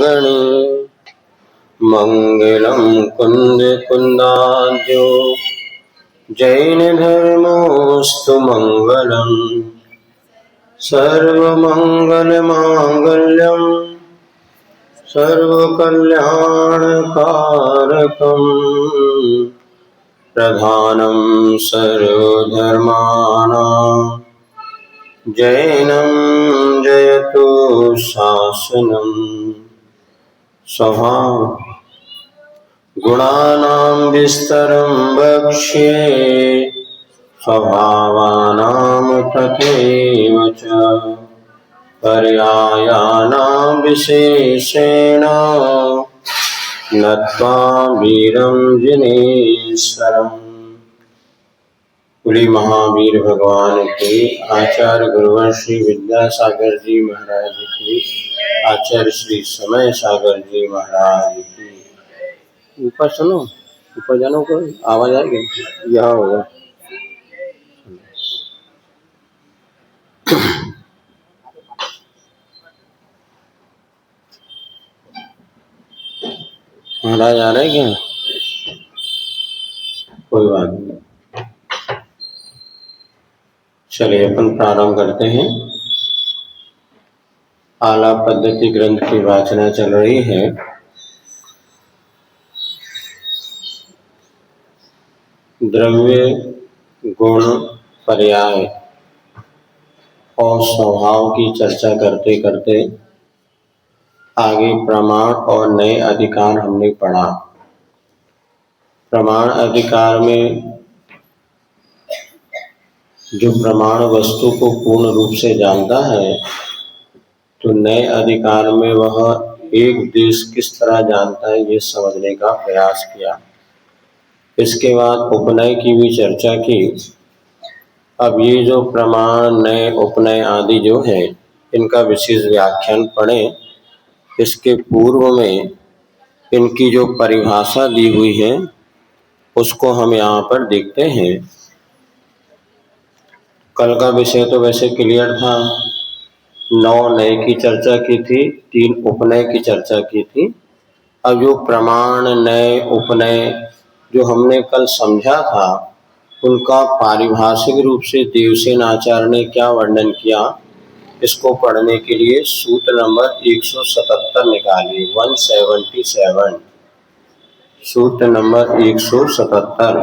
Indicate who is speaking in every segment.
Speaker 1: गणे मंगलम कुंद कुंदाद्यो जैन धर्मोस्तु मंगलम सर्वमंगल मांगल्यम सर्वकल्याणकारकम प्रधानम सर्वधर्माणां जैनं जयतु शासनं स्वभाव गुणानां विस्तरं वक्ष्ये स्वभावानां तथैव च पर्यायानां विशेषेण नत्वा वीरं जिनेश्वरम्। बोले महावीर भगवान के आचार्य गुरुवर श्री विद्यासागर जी महाराज की, आचार्य श्री समय सागर जी महाराज की। ऊपर सुनो, ऊपर जानो को आवाज आएगी, यह होगा। महाराज आ रहे क्या? कोई बात नहीं, चलिए अपन प्रारंभ करते हैं। आलाप पद्धति ग्रंथ की वाचना चल रही है। द्रव्य गुण पर्याय और स्वभाव की चर्चा करते करते आगे प्रमाण और नए अधिकार हमने पढ़ा। प्रमाण अधिकार में जो प्रमाण वस्तु को पूर्ण रूप से जानता है, तो नए अधिकार में वह एक देश किस तरह जानता है, ये समझने का प्रयास किया। इसके बाद उपनय की भी चर्चा की। अब ये जो प्रमाण, नए, उपनय आदि जो है, इनका विशेष व्याख्यान पढ़ें। इसके पूर्व में इनकी जो परिभाषा दी हुई है उसको हम यहाँ पर देखते हैं। कल का विषय तो वैसे क्लियर था, 9 नए की चर्चा की थी, 3 उपनय की चर्चा की थी। अब जो प्रमाण, नए, उपनय जो हमने कल समझा था, उनका पारिभाषिक रूप से देवसेन आचार्य ने क्या वर्णन किया, इसको पढ़ने के लिए सूत्र नंबर 177 निकालिए। 177 सूत्र नंबर 177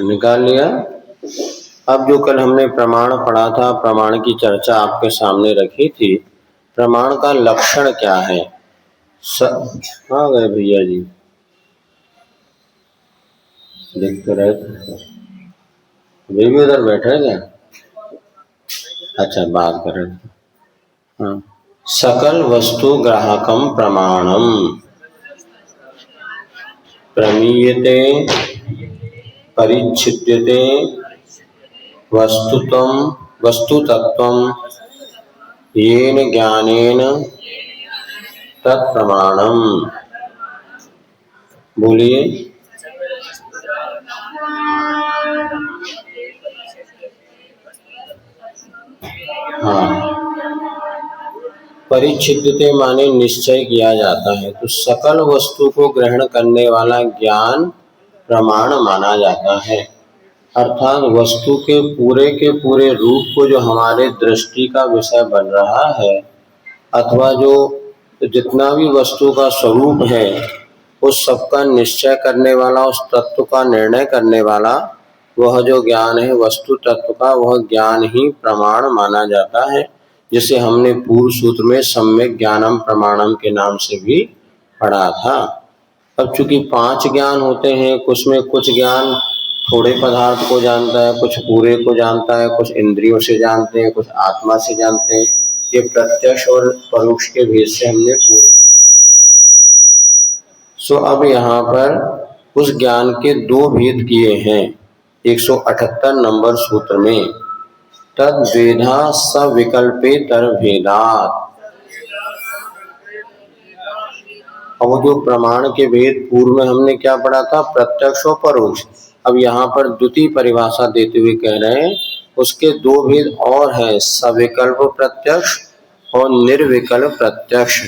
Speaker 1: निकाल लिया। अब जो कल हमने प्रमाण पढ़ा था, प्रमाण की चर्चा आपके सामने रखी थी। प्रमाण का लक्षण क्या है? कहाँ गए भैया जी? देखते रहे, वे भी उधर बैठे क्या? अच्छा, बात कर रहे थे। हाँ, सकल वस्तु ग्राहकम प्रमाणम प्रमीयते परिच्छिद्यते वस्तुतत्वम येन ज्ञानेन तत्प्रमाणम। बोलिए। हाँ, परिच्छिद्यते माने निश्चय किया जाता है। तो सकल वस्तु को ग्रहण करने वाला ज्ञान प्रमाण माना जाता है। अर्थात वस्तु के पूरे रूप को जो हमारे दृष्टि का विषय बन रहा है, अथवा जो जितना भी वस्तु का स्वरूप है, उस सबका निश्चय करने वाला, उस तत्व का निर्णय करने वाला वह जो ज्ञान है वस्तु तत्व का, वह ज्ञान ही प्रमाण माना जाता है। जिसे हमने पूर्व सूत्र में सम्यक ज्ञानम प्रमाणम के नाम से भी पढ़ा था। अब चूंकि 5 ज्ञान होते हैं, उसमें कुछ ज्ञान थोड़े पदार्थ को जानता है, कुछ पूरे को जानता है, कुछ इंद्रियों से जानते हैं, कुछ आत्मा से जानते हैं। ये प्रत्यक्ष और परोक्ष के भेद से हमने अब यहाँ पर उस ज्ञान के 2 भेद किए हैं 178 नंबर सूत्र में। तद वेदा सविकल्पेतर भेदात्। अब वो जो प्रमाण के भेद पूर्व में हमने क्या पढ़ा था, प्रत्यक्ष और परोक्ष। अब यहाँ पर द्वितीय परिभाषा देते हुए कह रहे हैं उसके दो भेद और हैं, सविकल्प प्रत्यक्ष और निर्विकल्प प्रत्यक्ष।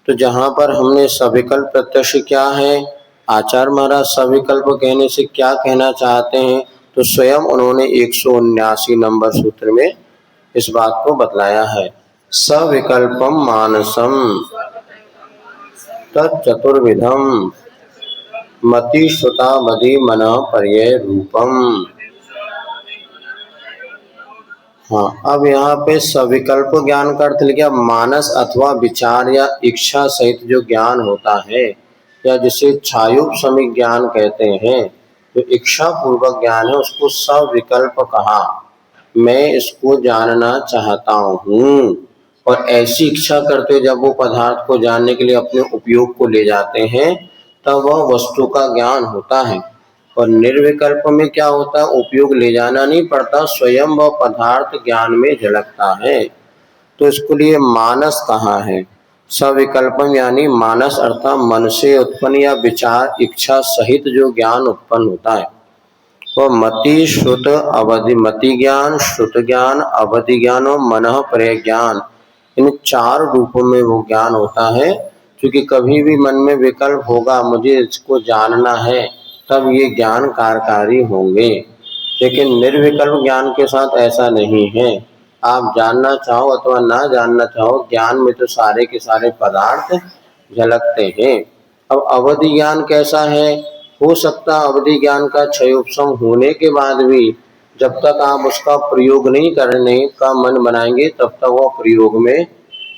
Speaker 1: तो जहाँ पर हमने सविकल्प प्रत्यक्ष क्या है, आचार्य महाराज सविकल्प कहने से क्या कहना चाहते हैं, तो स्वयं उन्होंने 179 नंबर सूत्र में इस बात को बतलाया है। सविकल्पम मानसम तत्चतुर्विधम मति श्रुता बधि मन पर्यय रूपम। हाँ, अब यहाँ पे सविकल्प ज्ञान का अर्थ लिखा, मानस अथवा विचार या इच्छा सहित जो ज्ञान होता है, या जिसे छायोपशमिक ज्ञान कहते हैं, जो इच्छा पूर्वक ज्ञान है उसको सविकल्प कहा। मैं इसको जानना चाहता हूँ, और ऐसी इच्छा करते जब वो पदार्थ को जानने के लिए अपने उपयोग को ले जाते हैं, तब वह वस्तु का ज्ञान होता है। और निर्विकल्प में क्या होता है, उपयोग ले जाना नहीं पड़ता, स्वयं वह पदार्थ ज्ञान में झलकता है, तो इसके लिए मानस कहा है। सविकल्पम यानी मानस अर्थात मन से उत्पन्न या विचार इच्छा सहित जो ज्ञान उत्पन्न होता है। और मति श्रुत अवधि, मति ज्ञान, श्रुत ज्ञान, अवधि ज्ञान और मनः पर्यय ज्ञान, इन 4 रूपों में वो ज्ञान होता है। क्योंकि कभी भी मन में विकल्प होगा, मुझे इसको जानना है, तब ये ज्ञान कार्यकारी होंगे। लेकिन निर्विकल्प ज्ञान के साथ ऐसा नहीं है, आप जानना चाहो अथवा ना जानना चाहो, ज्ञान में तो सारे के सारे पदार्थ झलकते हैं। अब अवधि ज्ञान कैसा है, हो सकता अवधि ज्ञान का क्षयोपशम होने के बाद भी जब तक आप उसका प्रयोग नहीं करने का मन बनाएंगे, तब तक वो प्रयोग में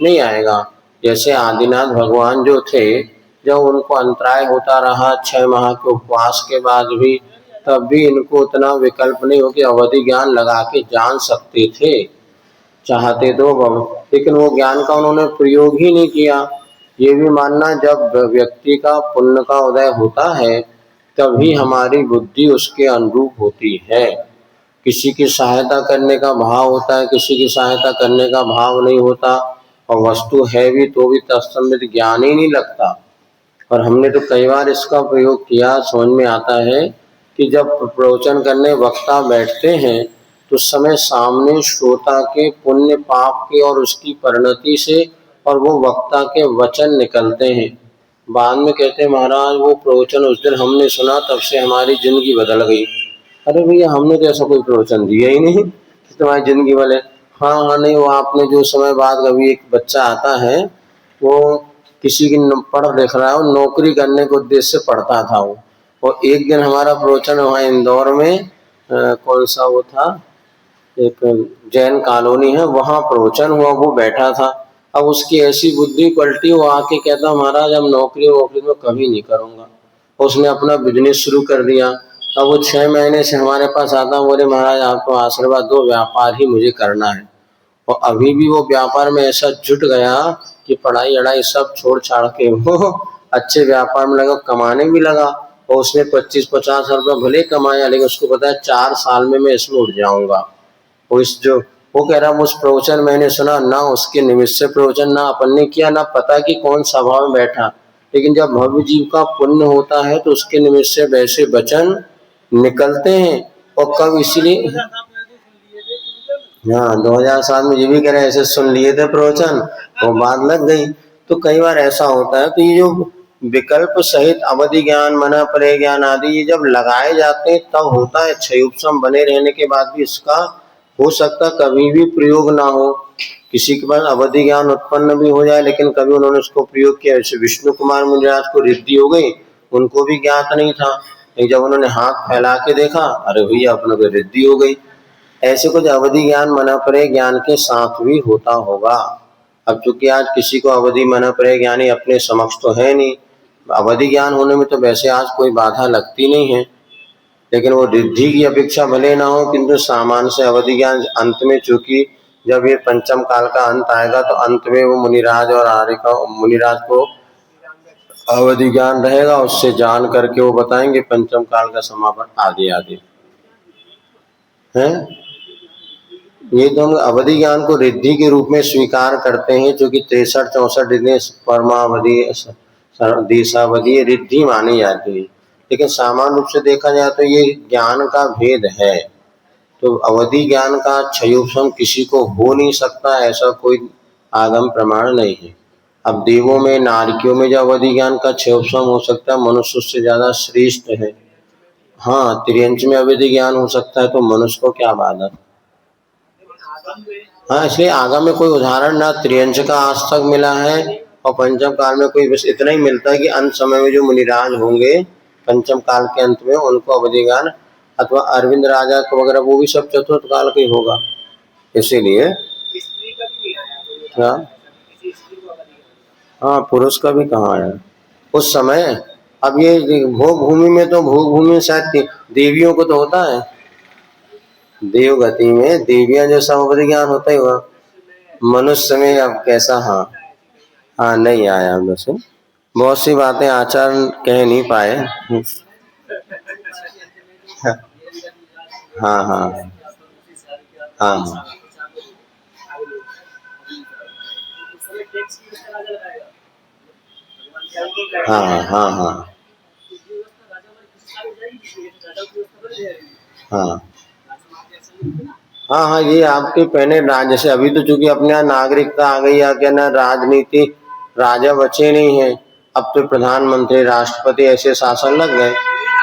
Speaker 1: नहीं आएगा। जैसे आदिनाथ भगवान जो थे, जब उनको अंतराय होता रहा 6 माह के उपवास के बाद भी, तब भी इनको उतना विकल्प नहीं हो कि अवधि ज्ञान लगा के जान सकते थे, चाहते तो, लेकिन वो ज्ञान का उन्होंने प्रयोग ही नहीं किया। ये भी मानना, जब व्यक्ति का पुण्य का उदय होता है तभी हमारी बुद्धि उसके अनुरूप होती है। किसी की सहायता करने का भाव होता है, किसी की सहायता करने का भाव नहीं होता, और वस्तु है भी तो भी तत्संबंधित ज्ञान ही नहीं लगता। और हमने तो कई बार इसका प्रयोग किया, समझ में आता है कि जब प्रवचन करने वक्ता बैठते हैं तो उस समय सामने श्रोता के पुण्य पाप के और उसकी परिणति से और वो वक्ता के वचन निकलते हैं। बाद में कहते हैं, महाराज वो प्रवचन उस दिन हमने सुना, तब से हमारी जिंदगी बदल गई। अरे भैया, हमने तो ऐसा कोई प्रवचन दिया ही नहीं कि तुम्हारी जिंदगी बदले। हाँ हाँ, नहीं, वो आपने जो समय बाद, कभी एक बच्चा आता है, वो किसी की पढ़ लिख रहा है, वो नौकरी करने के उद्देश्य से पढ़ता था वो, और एक दिन हमारा प्रवचन वहाँ इंदौर में कौन सा वो था, एक जैन कॉलोनी है, वहाँ प्रवचन हुआ, वो बैठा था। अब उसकी ऐसी बुद्धि पलटी, वो आके कहता, महाराज अब नौकरी वोकरी में कभी नहीं करूँगा। उसने अपना बिजनेस शुरू कर दिया। अब वो 6 महीने से हमारे पास आता, बोले महाराज आपको आशीर्वाद दो, व्यापार ही मुझे करना है। और अभी भी वो व्यापार में ऐसा जुट गया कि पढ़ाई अढ़ाई सब छोड़ छाड़ के वो अच्छे व्यापार में लगा, कमाने भी लगा। और उसने 25-50 रुपये भले कमाया, लेकिन उसको पता है 4 साल में मैं इसमें उठ जाऊंगा। वो कह रहा, उस प्रवचन मैंने सुना ना, उसके निमित्त से प्रवचन ना अपन ने किया, ना पता कि कौन सभा में बैठा, लेकिन जब भव्य जीव का पुण्य होता है तो उसके निमित्त से वैसे वचन निकलते हैं। और कब, इसीलिए हाँ 2007 में ये भी कह रहे ऐसे सुन लिए थे प्रवचन, वो बात लग गई। तो कई बार ऐसा होता है। तो ये जो विकल्प सहित अवधि ज्ञान, मन पर्यय ज्ञान आदि, ये जब लगाए जाते हैं तब होता है। क्षयोपशम बने रहने के बाद भी इसका हो सकता कभी भी प्रयोग ना हो। किसी के पास अवधि ज्ञान उत्पन्न भी हो जाए, लेकिन कभी उन्होंने उसको प्रयोग किया। जैसे विष्णु कुमार मुनिराज को रिद्धि हो गई, उनको भी ज्ञात नहीं था, लेकिन जब उन्होंने हाथ फैला के देखा, अरे भैया अपने को रिद्धि हो गई। ऐसे कुछ अवधि ज्ञान मन पर्यय ज्ञान के साथ भी होता होगा। अब चूंकि आज किसी को अवधि मन पर्यय ज्ञानी अपने समक्ष तो है नहीं, अवधि ज्ञान होने में तो वैसे आज कोई बाधा लगती नहीं है, लेकिन वो रिद्धि की अपेक्षा भले ना हो, किंतु सामान्य से अवधि ज्ञान अंत में, चूंकि जब ये पंचम काल का अंत आएगा तो अंत में वो मुनिराज और आर्य का, मुनिराज को अवधि ज्ञान रहेगा, उससे जान करके वो बताएंगे पंचम काल का समापन आदि आदि है। ये तो हम अवधि ज्ञान को रिद्धि के रूप में स्वीकार करते हैं, जो कि 63-64 दिन परमावधि दिशावधि रिद्धि मानी जाती है। लेकिन सामान्य रूप से देखा जाए तो ये ज्ञान का भेद है। तो अवधि ज्ञान का क्षयोपम किसी को हो नहीं सकता, ऐसा कोई आगम प्रमाण नहीं है। अब देवों में, नारकियों में जो अवधि ज्ञान का क्षयोपम हो सकता है, मनुष्य उससे ज्यादा श्रेष्ठ है। हाँ, त्रियंच में अवधि ज्ञान हो सकता है, तो मनुष्य को क्या बाधा। हाँ, इसलिए आगम में कोई उदाहरण ना त्रियंच का आज तक मिला है, और पंचम काल में कोई बस इतना ही मिलता है कि अंत समय में जो मुनिराज होंगे पंचम काल के अंत में, उनको अवधि ज्ञान, अथवा अरविंद राजा को वगैरह, वो भी सब चतुर्थ काल के होगा। इसीलिए क्या, हाँ, पुरुष का भी कहाँ है उस समय। अब ये भोग भूमि में, तो भोग भूमि में शायद देवियों को तो होता है, देवगति में देवियां जो अवधि ज्ञान होता है वह मनुष्य में अब कैसा। हाँ, हाँ, नहीं आया वैसे, बहुत सी बातें आचार्य कह नहीं पाए। हाँ, हाँ, हाँ, हाँ, हाँ, हाँ, हाँ, हाँ, हाँ, हाँ, ये आपके पहले जैसे अभी तो चूंकि अपने यहाँ नागरिकता आ गई है, क्या ना, राजनीति, राजा बचे नहीं है, अब तो प्रधानमंत्री, राष्ट्रपति ऐसे शासन लग गए।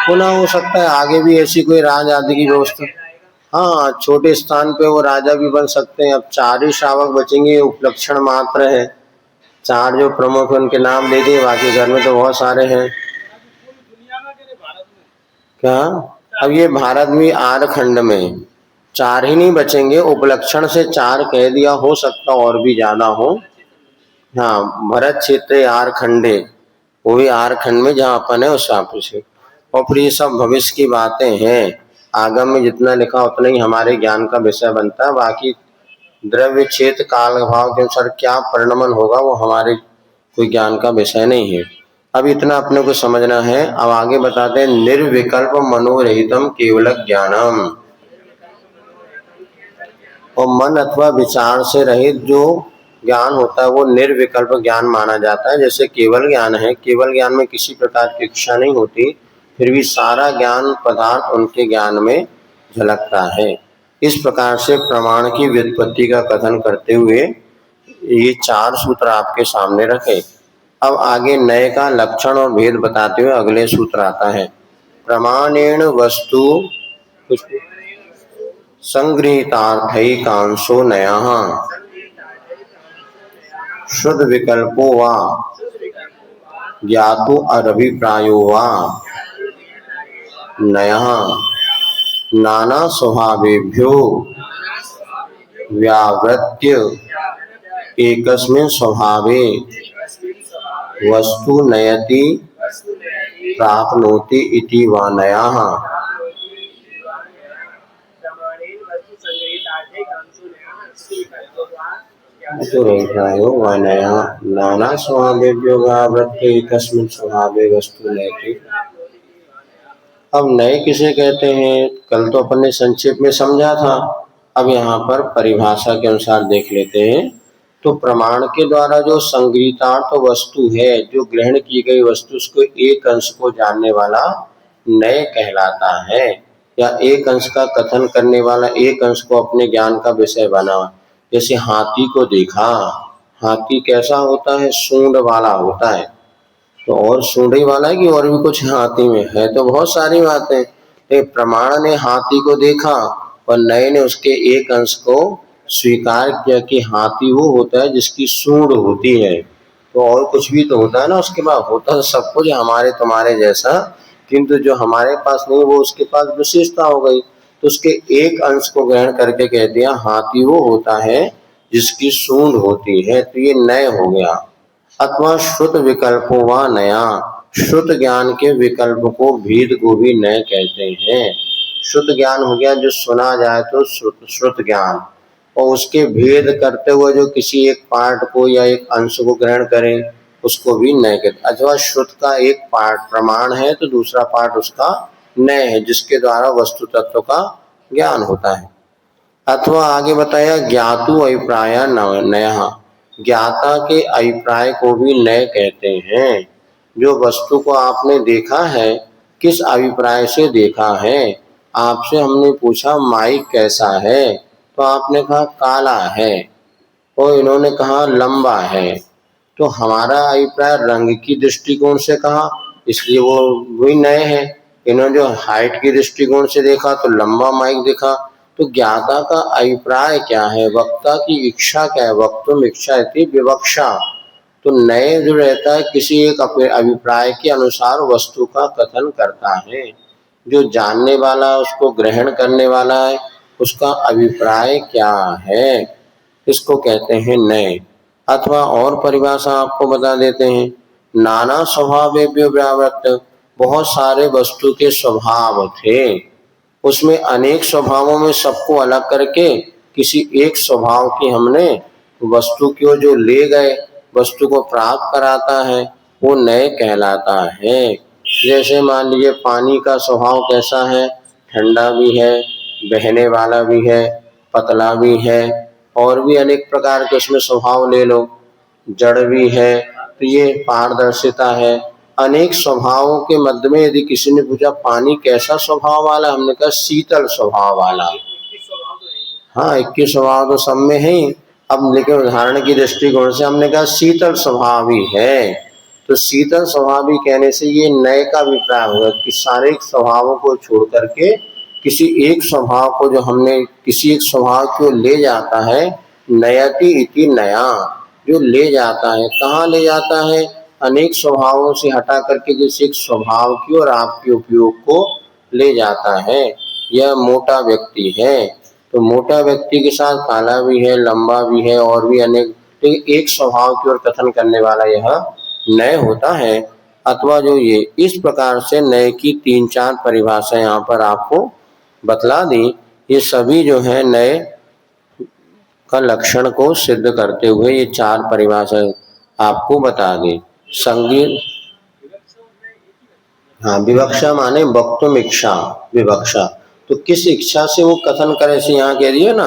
Speaker 1: पुनः हो सकता है आगे भी ऐसी कोई राज आदि की व्यवस्था। हाँ, छोटे स्थान पे वो राजा भी बन सकते हैं। अब 4 ही श्रावक बचेंगे, ये उपलक्षण मात्र है। 4 जो प्रमुख उनके नाम दे दिए, बाकी घर में तो बहुत सारे हैं। क्या, अब ये भारत में आर खंड में 4 ही नहीं बचेंगे, उपलक्षण से 4 कह दिया, हो सकता और भी ज्यादा हो। हाँ, भरत क्षेत्र आर खंडे, वो भी आर खंड में जहाँ अपन है उस आप से। और फिर ये सब भविष्य की बातें हैं, आगम में जितना लिखा उतना ही हमारे ज्ञान का विषय बनता है। बाकी द्रव्य क्षेत्र काल भाव के अनुसार क्या परिणमन होगा, वो हमारे कोई ज्ञान का विषय नहीं है। अब इतना अपने को समझना है। अब आगे बताते हैं, निर्विकल्प मनोरहितम केवल ज्ञानम। और मन अथवा विचार से रहित जो ज्ञान होता है वो निर्विकल्प ज्ञान माना जाता है। जैसे केवल ज्ञान है, केवल ज्ञान में किसी प्रकार की इच्छा नहीं होती, फिर भी सारा ज्ञान पदार्थ उनके ज्ञान में झलकता है। इस प्रकार से प्रमाण की व्युत्पत्ति का कथन करते हुए ये 4 सूत्र आपके सामने रखे। अब आगे नए का लक्षण और भेद बताते हुए अगले सूत्र आता है। प्रमाणेन वस्तु कुछ संगृहीतार्थैकांशो नयः शुद्ध विकल्पो वा ज्ञातो अभिप्रायो वा नयः नाना स्वभावेभ्यो व्यावृत्य एकस्मिन् स्वभावे वस्तु नयति प्राप्नोति इति वा नयः। नाना स्वभावेभ्यो व्यावृत्य एकस्मिन् स्वभावे वस्तु नयति। अब नए किसे कहते हैं, कल तो अपन ने संक्षेप में समझा था। अब यहाँ पर परिभाषा के अनुसार देख लेते हैं। तो प्रमाण के द्वारा जो संगृहीतार्थ वस्तु है, जो ग्रहण की गई वस्तु, उसको एक अंश को जानने वाला नय कहलाता है, या एक अंश का कथन करने वाला, एक अंश को अपने ज्ञान का विषय बना। जैसे हाथी को देखा, हाथी कैसा होता है, सूंड वाला होता है। तो और सूंडी वाला है कि और भी कुछ हाथी में है, तो बहुत सारी बातें। एक प्रमाण ने हाथी को देखा और नए ने उसके एक अंश को स्वीकार किया कि हाथी वो होता है जिसकी सूंड होती है। तो और कुछ भी तो होता है ना उसके पास, होता है सब कुछ हमारे तुम्हारे जैसा, किंतु जो हमारे पास नहीं वो उसके पास विशेषता हो गई। तो उसके एक अंश को ग्रहण करके कह दिया हाथी वो होता है जिसकी सूंड होती है, तो ये नय हो गया। अथवा श्रुत विकल्पों व नया, श्रुत ज्ञान के विकल्प को, भेद को भी नय कहते हैं। श्रुत ज्ञान हो गया जो सुना जाए तो श्रुत ज्ञान, और उसके भेद करते हुए जो किसी एक पार्ट को या एक अंश को ग्रहण करें उसको भी नय कहते। अथवा श्रुत का एक पार्ट प्रमाण है तो दूसरा पार्ट उसका नय है, जिसके द्वारा वस्तु तत्व का ज्ञान होता है। अथवा आगे बताया ज्ञातु अभिप्राय नया, ज्ञाता के अभिप्राय को भी नय कहते हैं। जो वस्तु को आपने देखा है, किस अभिप्राय से देखा है, आपसे हमने पूछा माइक कैसा है, तो आपने कहा काला है, और इन्होंने कहा लंबा है। तो हमारा अभिप्राय रंग की दृष्टिकोण से कहा, इसलिए वो वही नए हैं। इन्होंने जो हाइट की दृष्टिकोण से देखा तो लंबा माइक दिखा। तो ज्ञाता का अभिप्राय क्या है, वक्ता की इच्छा क्या है, वक्तुम इच्छा इति विवक्षा। तो नए जो रहता है किसी एक अभिप्राय के अनुसार वस्तु का कथन करता है। जो जानने वाला उसको ग्रहण करने वाला है उसका अभिप्राय क्या है, इसको कहते हैं नए। अथवा और परिभाषा आपको बता देते हैं, नाना स्वभावेभ्यो व्यावृत्त, बहुत सारे वस्तु के स्वभाव थे, उसमें अनेक स्वभावों में सबको अलग करके किसी एक स्वभाव की हमने वस्तु को जो ले गए, वस्तु को प्राप्त कराता है, वो नए कहलाता है। जैसे मान लीजिए पानी का स्वभाव कैसा है, ठंडा भी है, बहने वाला भी है, पतला भी है, और भी अनेक प्रकार के उसमें स्वभाव ले लो, जड़ भी है, तो ये पारदर्शिता है। अनेक स्वभावों के मध्य में यदि किसी ने पूछा पानी कैसा स्वभाव वाला, हमने कहा शीतल स्वभाव वाला। हाँ, 21 स्वभाव तो सब में है ही, अब लेकिन उदाहरण की दृष्टिकोण से हमने कहा शीतल स्वभावी है। तो शीतल स्वभावी कहने से ये नए का अभिप्राय होगा कि सारे स्वभावों को छोड़ करके किसी एक स्वभाव को, जो हमने किसी एक स्वभाव को ले जाता है, नयति इति नया, जो ले जाता है, कहाँ ले जाता है, अनेक स्वभावों से हटा करके किसी एक स्वभाव की और आपके उपयोग को ले जाता है। यह मोटा व्यक्ति है, तो मोटा व्यक्ति के साथ काला भी है, लंबा भी है, और भी अनेक, लेकिन एक स्वभाव की ओर कथन करने वाला यह नए होता है। अथवा जो ये इस प्रकार से नए की 3-4 परिभाषा यहाँ पर आपको बतला दी, ये सभी जो है नए का लक्षण को सिद्ध करते हुए ये 4 परिभाषा आपको बता दी। संगीत, हाँ, विवक्षा माने वक्तुम इच्छा, विवक्षा तो किस इच्छा से वो कथन करे, से यहाँ कह दिया ना,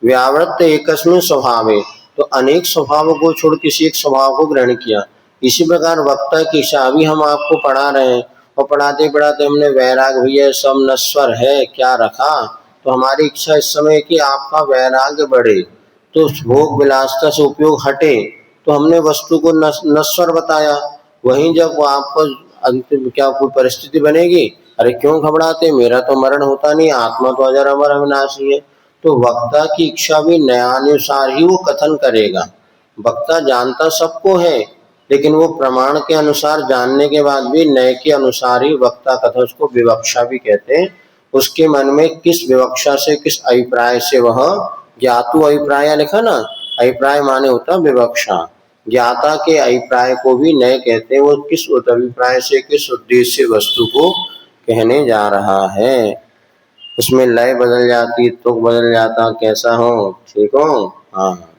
Speaker 1: व्यावृत्त एकस्मिन् स्वभावे, तो अनेक स्वभावों को छोड़ किसी एक स्वभाव को ग्रहण किया। इसी प्रकार वक्ता की इच्छा, अभी हम आपको पढ़ा रहे हैं और पढ़ाते पढ़ाते हमने वैराग भैया सब नश्वर है क्या रखा, तो हमारी इच्छा इस समय कि आपका वैराग्य बढ़े, तो भोग विलासता से उपयोग हटे, तो हमने वस्तु को नश्वर बताया। वहीं जब आपको अंतिम क्या कोई परिस्थिति बनेगी, अरे क्यों घबराते, मेरा तो मरण होता नहीं, आत्मा तो अजर अमर अविनाशी है। तो वक्ता की इच्छा भी न्यायानुसार ही वो कथन करेगा। वक्ता जानता सबको है, लेकिन वो प्रमाण के अनुसार जानने के बाद भी नए के अनुसार ही वक्ता कथन, उसको विवक्षा भी कहते हैं। उसके मन में किस विवक्षा से, किस अभिप्राय से वह ज्ञातु अभिप्राय लिखा ना, अभिप्राय माने होता विवक्षा, ज्ञाता के अभिप्राय को भी नए कहते हैं। वो किस अभिप्राय से, किस उद्देश्य से वस्तु को कहने जा रहा है, उसमें लय बदल जाती, तुक बदल जाता, कैसा हो, ठीक हो, हाँ,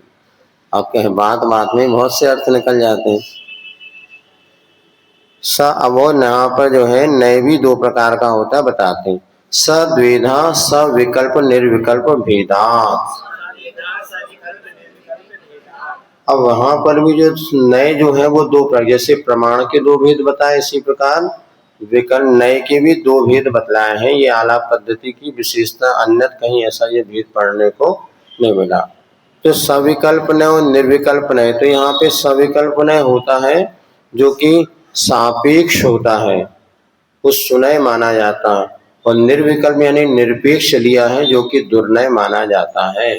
Speaker 1: आपके बात बात में बहुत से अर्थ निकल जाते हैं। स अब यहाँ पर जो है नए भी 2 प्रकार का होता है, बताते हैं। सद्विधा सविकल्प निर्विकल्प भेदा। अब वहां पर भी जो नए जो है वो 2 प्रकार, जैसे प्रमाण के 2 भेद बताए, इसी प्रकार विकल्प नए के भी 2 भेद बतलाए हैं। ये आलाप पद्धति की विशेषता, अन्यथा कहीं ऐसा ये भेद पढ़ने को नहीं मिला। तो सविकल्प नय और निर्विकल्प नय, तो यहाँ पे सविकल्प नय होता है जो कि सापेक्ष होता है, उस सुनय माना जाता है, और निर्विकल्प यानी निरपेक्ष लिया है जो कि दुर्नय माना जाता है।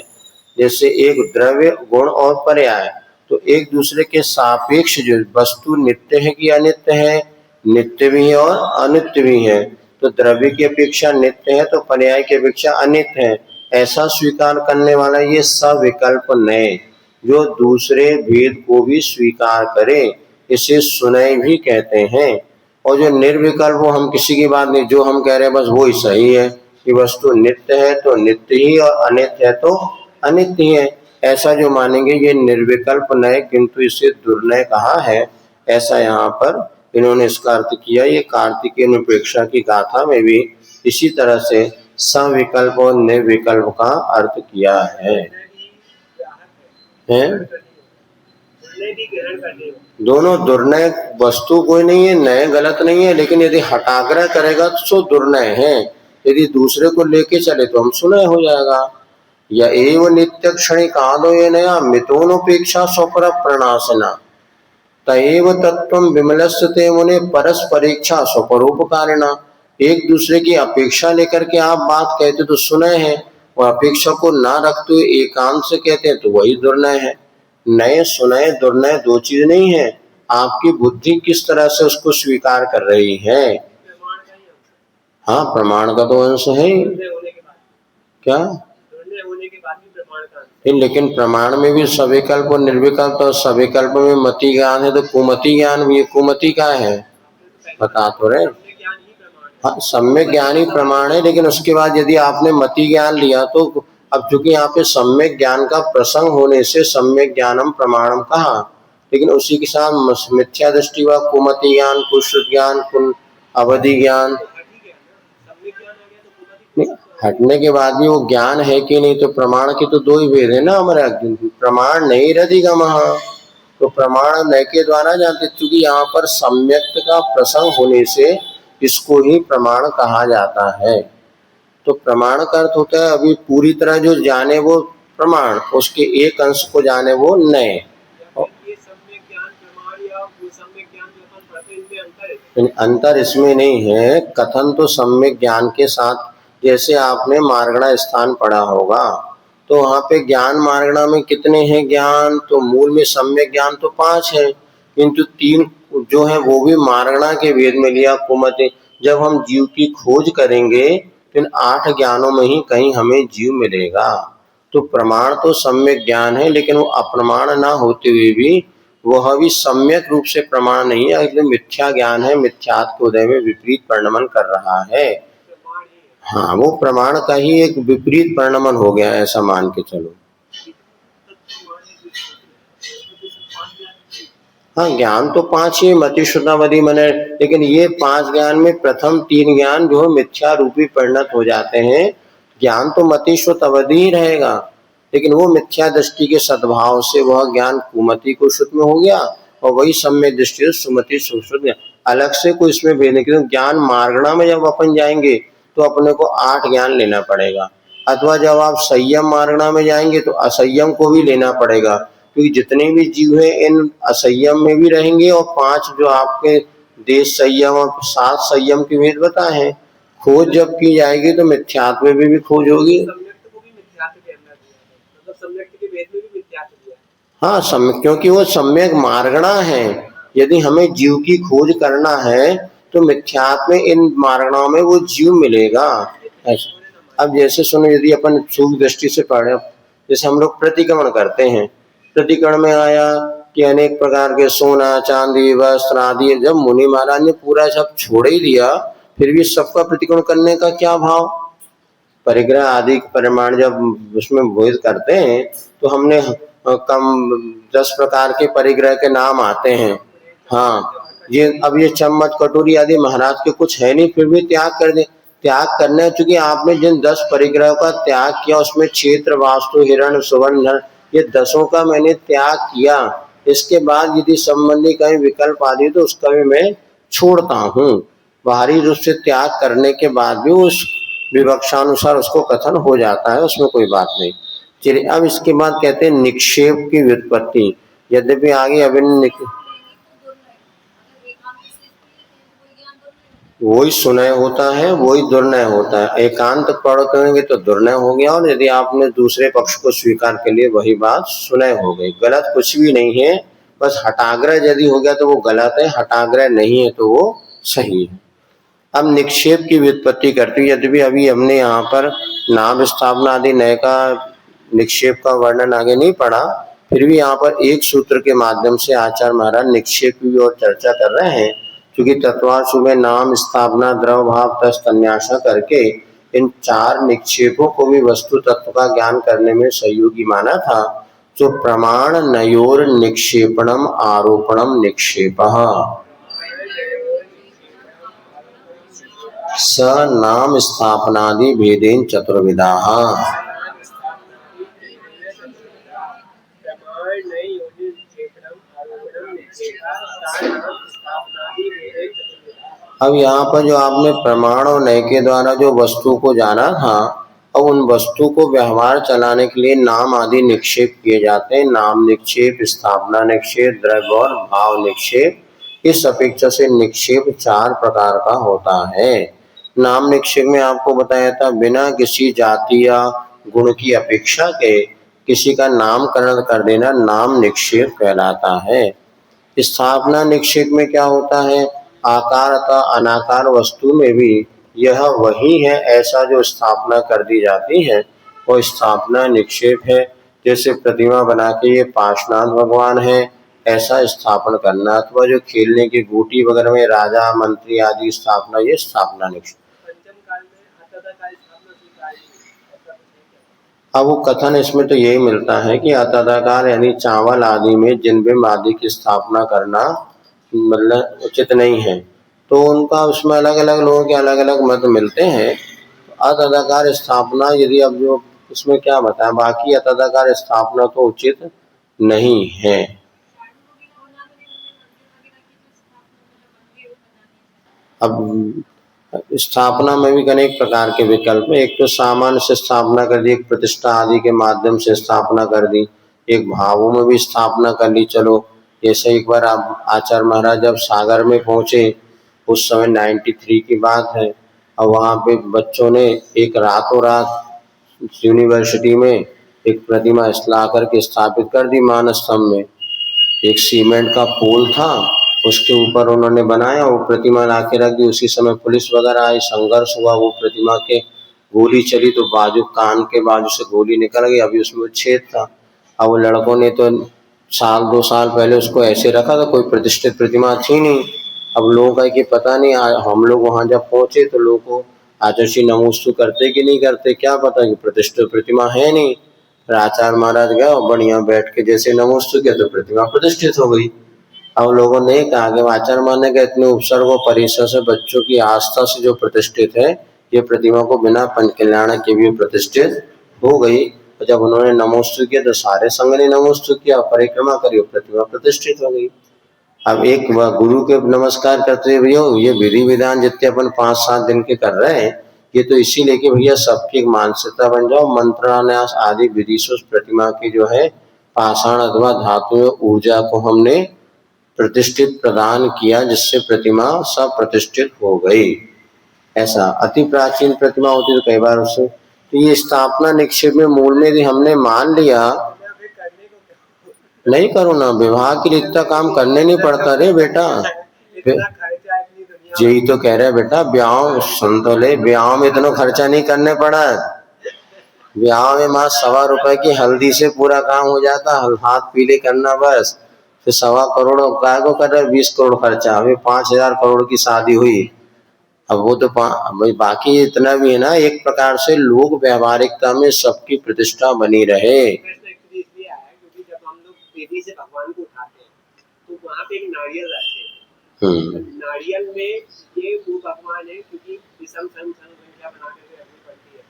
Speaker 1: जैसे एक द्रव्य, गुण और पर्याय, तो एक दूसरे के सापेक्ष जो वस्तु नित्य है कि अनित्य है, नित्य भी है और अनित्य भी है, तो द्रव्य की अपेक्षा नित्य है तो पर्याय की अपेक्षा अनित्य है, ऐसा स्वीकार करने वाला ये सविकल्प नय, जो दूसरे भेद को भी स्वीकार करे, इसे सुनय भी कहते हैं। और जो निर्विकल्प, वो हम किसी की बात नहीं, जो हम कह रहे हैं बस वो ही सही है कि वस्तु नित्य है तो नित्य ही और अनित्य है तो अनित्य है, ऐसा जो मानेंगे ये निर्विकल्प नय, किंतु इसे दुर्नय कहा है, ऐसा यहाँ पर इन्होंने इसका अर्थ किया। ये कार्तिकेय अनुप्रेक्षा की गाथा में भी इसी तरह से सविकल्प और निर्विकल्प का अर्थ किया है। दोनों दुर्नय, वस्तु कोई नहीं है, नए गलत नहीं है, लेकिन यदि हटाग्रह करेगा तो दुर्नय है। यदि दूसरे को लेके चले तो हम सुनय हो जाएगा। या एव नित्य क्षणिकादो ये नया मितोनुपेक्षा स्वपर प्रणाशना तएव तत्व विमलस्य ते मुने परस्परेक्षा स्वपरोपकारिणा। एक दूसरे की अपेक्षा लेकर के आप बात कहते तो सुनय है, और अपेक्षा को ना रखते हुए एकांत से कहते हैं तो वही दुर्नय है। नए सुनय दुर्नय दो चीज नहीं है। आपकी बुद्धि किस तरह से उसको स्वीकार कर रही है। हाँ, प्रमाण का तो अंश है ही। क्या लेकिन प्रमाण में भी सविकल्प और निर्विकल्प, और सविकल्प में मति ज्ञान है तो कुमति ज्ञान भी है। कुमति का है बता तो रहे। हाँ, सम्यक ज्ञान ही प्रमाण है, लेकिन उसके बाद यदि आपने मति ज्ञान लिया तो अब चूंकि यहाँ पे सम्यक ज्ञान का प्रसंग होने से सम्यक ज्ञानम प्रमाणम कहा, लेकिन उसी के साथ मिथ्या दृष्टि व कुमति ज्ञान, कुश्रुत ज्ञान, अवधि ज्ञान हटने के बाद भी वो ज्ञान है कि नहीं। तो प्रमाण के तो दो ही भेद है ना हमारे। प्रमाण नहीं रधिगम, तो प्रमाण न के द्वारा जानते, क्योंकि यहाँ पर सम्यक्त का प्रसंग होने से इसको ही प्रमाण कहा जाता है। तो प्रमाण का अर्थ होता है अभी पूरी तरह जो जाने वो प्रमाण, उसके एक अंश को जाने वो नए। अंतर इसमें नहीं है, कथन तो सम्यक ज्ञान के साथ। जैसे आपने मार्गणा स्थान पढ़ा होगा तो वहाँ पे ज्ञान मार्गणा में कितने हैं ज्ञान, तो मूल में सम्यक ज्ञान तो 5 है, किंतु 3 जो है वो भी मार्गणा के भेद में लिया कुमति। जब हम जीव की खोज करेंगे तो इन 8 ज्ञानों में ही कहीं हमें जीव मिलेगा। तो प्रमाण तो सम्यक ज्ञान है, लेकिन वो अप्रमाण ना होते हुए भी वह भी सम्यक रूप से प्रमाण नहीं है, इसलिए मिथ्या ज्ञान है, मिथ्यात्व के उदय में विपरीत परिणमन कर रहा है। हाँ, वो प्रमाण का ही एक विपरीत परिणमन हो गया, ऐसा मान के चलो। हाँ, ज्ञान तो 5 ही मति श्रुतावधि मने, लेकिन ये 5 ज्ञान में प्रथम 3 ज्ञान जो मिथ्या रूपी परिणत हो जाते हैं। ज्ञान तो मति श्रुत अवधि ही रहेगा, लेकिन वो मिथ्या दृष्टि के सद्भाव से वह ज्ञान कुमति को श्रुत में हो गया, और वही सम्यक दृष्टि से सुमति सुश्रुत। अलग से कोई इसमें भेद नहीं। क्योंकि ज्ञान मार्गणा में जब अपन जाएंगे तो अपने को 8 ज्ञान लेना पड़ेगा, अथवा जब आप संयम मार्गणा में जाएंगे तो असंयम को भी लेना पड़ेगा, क्योंकि जितने भी जीव हैं इन असंयम में भी रहेंगे, और 5 जो आपके देश संयम और 7 संयम के भेद बताए हैं। खोज जब की जाएगी तो मिथ्यात्व में भी खोज होगी। हाँ, सम्यक, क्योंकि वो सम्यक मार्गणा है। यदि हमें जीव की खोज करना है तो मिथ्यात्व में इन मार्गणाओं में वो जीव मिलेगा। ऐसा अब जैसे सुनो, यदि अपन सूक्ष्म दृष्टि से पढ़े, जैसे हम लोग प्रतिक्रमण करते हैं, प्रतिक्रमण में आया कि अनेक प्रकार के सोना चांदी वस्त्र आदि, जब मुनि महाराज ने पूरा सब छोड़ ही दिया फिर भी सबका प्रतिक्रमण करने का क्या भाव। परिग्रह आदि परिमाण जब उसमें भेद करते हैं तो हमने कम 10 प्रकार के परिग्रह के नाम आते हैं। हाँ, ये अब ये चम्मच कटोरी आदि महाराज के कुछ है नहीं, फिर भी त्याग कर दे। त्याग करना है, चूंकि आपने जिन 10 परिग्रह का त्याग किया उसमें क्षेत्र वास्तु हिरण सुवर्ण ये 10 का मैंने त्याग किया। इसके बाद यदि संबंधी कहीं विकल्प आदि तो उसका भी मैं छोड़ता हूँ। बाहरी रूप से त्याग करने के बाद भी उस विवक्षानुसार उसको कथन हो जाता है, उसमें कोई बात नहीं। चलिए, अब इसके बाद कहते हैं निक्षेप की व्युत्पत्ति। यद्यपि आगे अभिन्न वही सुनय होता है, वही दुर्नय होता है। एकांत पढ़ करेंगे तो दुर्नय हो गया, और यदि आपने दूसरे पक्ष को स्वीकार के लिए वही बात सुनय हो गई। गलत कुछ भी नहीं है, बस हटाग्रह यदि हो गया तो वो गलत है, हटाग्रह नहीं है तो वो सही है। अब निक्षेप की व्युत्पत्ति करती है। यद्यपि अभी हमने यहाँ पर नाम स्थापना आदि नय का निक्षेप का वर्णन आगे नहीं पढ़ा, फिर भी यहाँ पर एक सूत्र के माध्यम से आचार्य महाराज निक्षेप की और चर्चा कर रहे हैं। क्योंकि तत्वार्थ में नाम स्थापना द्रव भाव तस् तन्यासा करके इन 4 निक्षेपों को भी वस्तु तत्व का ज्ञान करने में सहयोगी माना था। जो प्रमाण नयोर निक्षेपणम आरोपणम निक्षेप स नाम स्थापनादि भेदेन चतुर्विधा। अब यहाँ पर जो आपने प्रमाण और नय के द्वारा जो वस्तु को जाना था, अब उन वस्तु को व्यवहार चलाने के लिए नाम आदि निक्षेप किए जाते हैं। नाम निक्षेप, स्थापना निक्षेप, द्रव्य और भाव निक्षेप। इस अपेक्षा से निक्षेप 4 प्रकार का होता है। नाम निक्षेप में आपको बताया था, बिना किसी जाति या गुण की अपेक्षा के किसी का नामकरण कर देना नाम निक्षेप कहलाता है। स्थापना निक्षेप में क्या होता है, आकार तथा अनाकार वस्तु में भी यह वही है ऐसा जो स्थापना कर दी जाती है वो स्थापना निक्षेप है। जैसे प्रतिमा बना के ये पार्श्वनाथ भगवान है ऐसा स्थापन करना, अथवा जो खेलने की गोटी वगैरह में राजा मंत्री आदि स्थापना, ये स्थापना निक्षेप। अब वो कथन इसमें तो यही मिलता है कि अतदाकार यानी चावल आदि में जिनबिंब आदि की स्थापना करना मतलब उचित नहीं है। तो उनका उसमें अलग अलग लोगों के अलग अलग मत मिलते हैं। अतदाकार स्थापना यदि अब जो इसमें क्या बताया, बाकी अतदाकार स्थापना तो उचित नहीं है। अब स्थापना में भी अनेक प्रकार के विकल्प हैं। एक तो सामान्य से स्थापना कर दी, एक प्रतिष्ठा आदि के माध्यम से स्थापना कर दी, एक भावों में भी स्थापना कर ली। चलो जैसे एक बार आप आचार्य महाराज जब सागर में पहुंचे, उस समय 93 की बात है, और वहाँ पे बच्चों ने एक रातों रात यूनिवर्सिटी में एक प्रतिमा ला करके स्थापित कर दी मानस स्तंभ में। एक सीमेंट का पोल था, उसके ऊपर उन्होंने बनाया, वो प्रतिमा ला के रख दी। उसी समय पुलिस वगैरह आई, संघर्ष हुआ, वो प्रतिमा के गोली चली तो बाजू कान के बाजू से गोली निकल गई, अभी उसमें छेद था। अब वो लड़कों ने तो साल 2 साल पहले उसको ऐसे रखा था, कोई प्रतिष्ठित प्रतिमा थी नहीं। अब लोगों का कि पता नहीं, हम लोग वहां जब पहुंचे तो लोगों को आदर्शी नमोस्तु करते कि नहीं करते क्या पता, कि प्रतिष्ठित प्रतिमा है नहीं। फिर आचार्य महाराज गए और बढ़िया बैठ के जैसे नमोस्तु किया तो प्रतिमा प्रतिष्ठित हो गई। अब लोगों ने कहा कि आचार्य माने के इतने उपसर्ग और परिसर से बच्चों की आस्था से जो प्रतिष्ठित है, ये प्रतिमा को बिना पंच कल्याण के भी प्रतिष्ठित हो गई। और जब उन्होंने नमोस्तु किया तो सारे संघ ने नमोस्तु किया, परिक्रमा करी, प्रतिमा प्रतिष्ठित हो गई। अब एक गुरु के नमस्कार करते हैं भैया, ये विधि विधान जितने अपन 5-7 दिन के कर रहे हैं, ये तो इसीलिए कि भैया सबकी मानसिकता बन जाओ। मंत्रान्यास आदि विधि से उस प्रतिमा की जो है पाषाण अथवा धातु में ऊर्जा को हमने प्रतिष्ठित प्रदान किया, जिससे प्रतिमा सब प्रतिष्ठित हो गई। ऐसा अति प्राचीन प्रतिमा होती तो कई बार उससे, तो ये स्थापना निक्षेप में मूल में भी हमने मान लिया। नहीं करो ना, विवाह के लिए इतना काम करने नहीं पड़ता रे बेटा। यही तो कह रहे बेटा, ब्याह सुन तो ले, ब्याह में इतना खर्चा नहीं करने पड़ा। ब्याह में मां 1.25 रुपए की हल्दी से पूरा काम हो जाता, हाथ पीले करना बस। फिर 1.25 करोड़ काय को कर रहे, 20 करोड़ खर्चा, अभी 5,000 करोड़ की शादी हुई। अब वो तो बाकी इतना भी है ना, एक प्रकार से लोग व्यवहारिकता में सबकी प्रतिष्ठा बनी रहे। देवी से भगवान को उठाते हैं तो वहाँ पे एक नारियल रखते हैं। नारियल में ये वो भगवान है, क्योंकि विषम संख्या बना करके रखनी पड़ती है,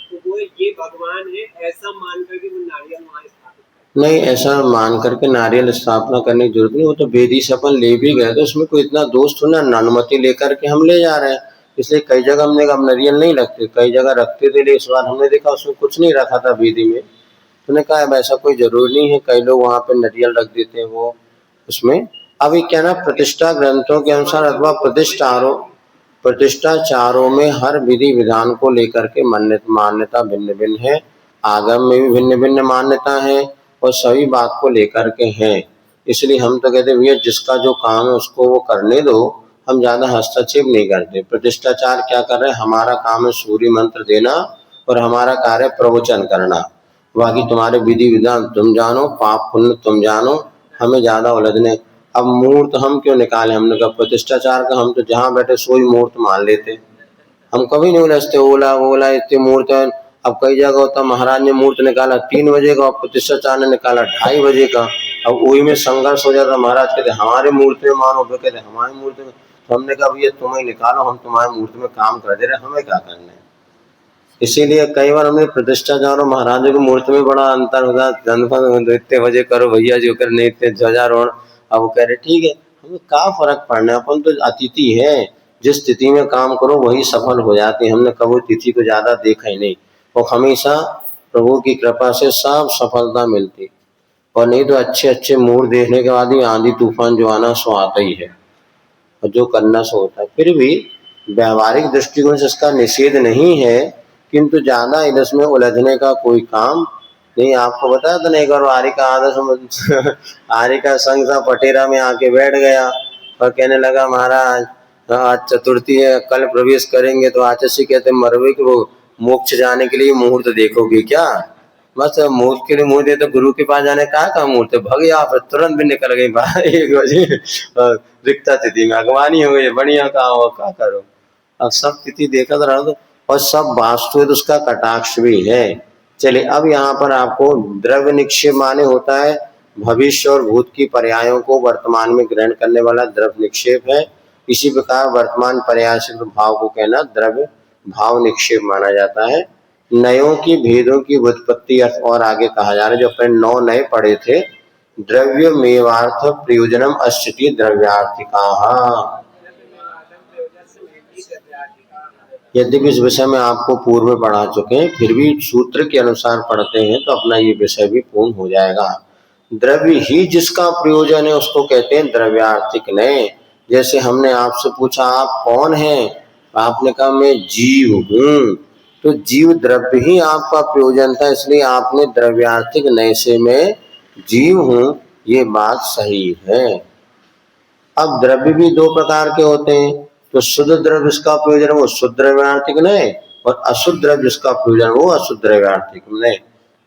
Speaker 1: तो वो ये भगवान है ऐसा मान करके वो नारियल वहाँ स्थापित नहीं, ऐसा मान करके नारियल स्थापना करने की जरूरत नहीं। वो तो वेदी से अपन ले भी गए तो उसमें कोई इतना दोष थोड़ा ना, अनुमति लेकर के हम ले जा रहे हैं। इसलिए कई जगह हमने कहा नारियल नहीं रखते, कई जगह रखते थे। इस बार हमने देखा उसमें कुछ नहीं रखा था वेदी में, तूने कहा अब ऐसा कोई जरूरी नहीं है, कई लोग वहां पे नारियल रख देते हैं वो उसमें। अभी क्या ना, प्रतिष्ठा ग्रंथों के अनुसार अथवा प्रतिष्ठाचारों में हर विधि विधान को लेकर के मान्यता भिन्न भिन्न है। आगम में भी भिन्न भिन्न मान्यता है और सभी बात को लेकर के हैं। इसलिए हम तो कहते भैया जिसका जो काम है उसको वो करने दो, हम ज्यादा हस्तक्षेप नहीं करते। प्रतिष्ठाचार क्या कर रहे हैं, हमारा काम है सूर्य मंत्र देना और हमारा कार्य प्रवचन करना। बाकी तुम्हारे विधि विधान तुम जानो, पाप पुण्य तुम जानो, हमें ज्यादा उलझने। अब मूर्त हम क्यों निकाले, हमने कहा प्रतिष्ठाचार का हम तो जहाँ बैठे सोई मूर्त मान लेते, हम कभी नहीं उलझते। ओला ओला इतनी मूर्त है। अब कई जगह होता महाराज ने मूर्त निकाला 3 बजे का, प्रतिष्ठाचार ने निकाला 2:30 बजे का। अब वही में संघर्ष हो जाता, महाराज कहते हमारे मूर्त में मानो, कहते हमारी मूर्त में। तो हमने कहा भैया तुम्हें निकालो, हम तुम्हारी मूर्त में काम कर दे रहे, हमें क्या करना है। इसीलिए कई बार हमने प्रतिष्ठाचार और महाराजों की मूर्ति में बड़ा अंतर होता है। इतने बजे करो भैया जो कर, नहीं इतने ध्वजारोहण। अब वो कह रहे ठीक है, हमें क्या फर्क पड़ना है, अपन तो अतिथि है। जिस तिथि में काम करो वही सफल हो जाते। हमने कभी तिथि को ज्यादा देखा ही नहीं, और हमेशा प्रभु की कृपा से सब सफलता मिलती। और नहीं तो अच्छे अच्छे मुहूर्त देखने के बाद ही आंधी तूफान जो आना सो आता ही है, और जो करना सो होता है। फिर भी व्यावहारिक दृष्टिकोण से इसका निषेध नहीं है, किंतु ज्यादा इसमें उलझने का कोई काम नहीं। आपको बताया था ना एक बार आर्य का आदर्श आर्य का संघ सा पटेरा में आके बैठ गया और कहने लगा महाराज आज चतुर्थी है, कल प्रवेश करेंगे। तो आचार्य कहते मरवे कि वो मोक्ष जाने के लिए मुहूर्त देखोगे क्या? बस मुहूर्त के लिए मुहूर्त है तो गुरु के पास जाने का मुहूर्त है, भग यहाँ पर तुरंत भी निकल गई बाहर 1 बजे रिक्ता तिथि में अगवानी हो गई, बढ़िया कहा हो क्या करो। अब सब तिथि देखा तो रहा, और सब वास्तु है तो उसका कटाक्ष भी है। चलिए अब यहाँ पर आपको द्रव्य निक्षेप माने होता है भविष्य और भूत की पर्यायों को वर्तमान में ग्रहण करने वाला द्रव्य निक्षेप है। इसी प्रकार वर्तमान पर्याय से भाव को कहना द्रव्य भाव निक्षेप माना जाता है। नयों की भेदों की व्युत्पत्ति और आगे कहा जा रहा है, जो अपने 9 नए पढ़े थे। द्रव्य मेवार्थ प्रयोजनम अस्थिति द्रव्यार्थिका। यद्यपि इस विषय में आपको पूर्व में पढ़ा चुके हैं, फिर भी सूत्र के अनुसार पढ़ते हैं तो अपना ये विषय भी पूर्ण हो जाएगा। द्रव्य ही जिसका प्रयोजन है उसको कहते हैं द्रव्यार्थिक नए। जैसे हमने आपसे पूछा आप कौन हैं, आपने कहा मैं जीव हूँ, तो जीव द्रव्य ही आपका प्रयोजन था, इसलिए आपने द्रव्यार्थिक नए से मैं जीव हूँ, ये बात सही है। अब द्रव्य भी 2 प्रकार के होते हैं, तो शुद्ध द्रव्य जिसका प्रयोजन वो शुद्ध द्रव्यार्थिक नए, और अशुद्ध द्रव्य जिसका प्रयोजन वो अशुद्ध द्रव्यार्थिक नए।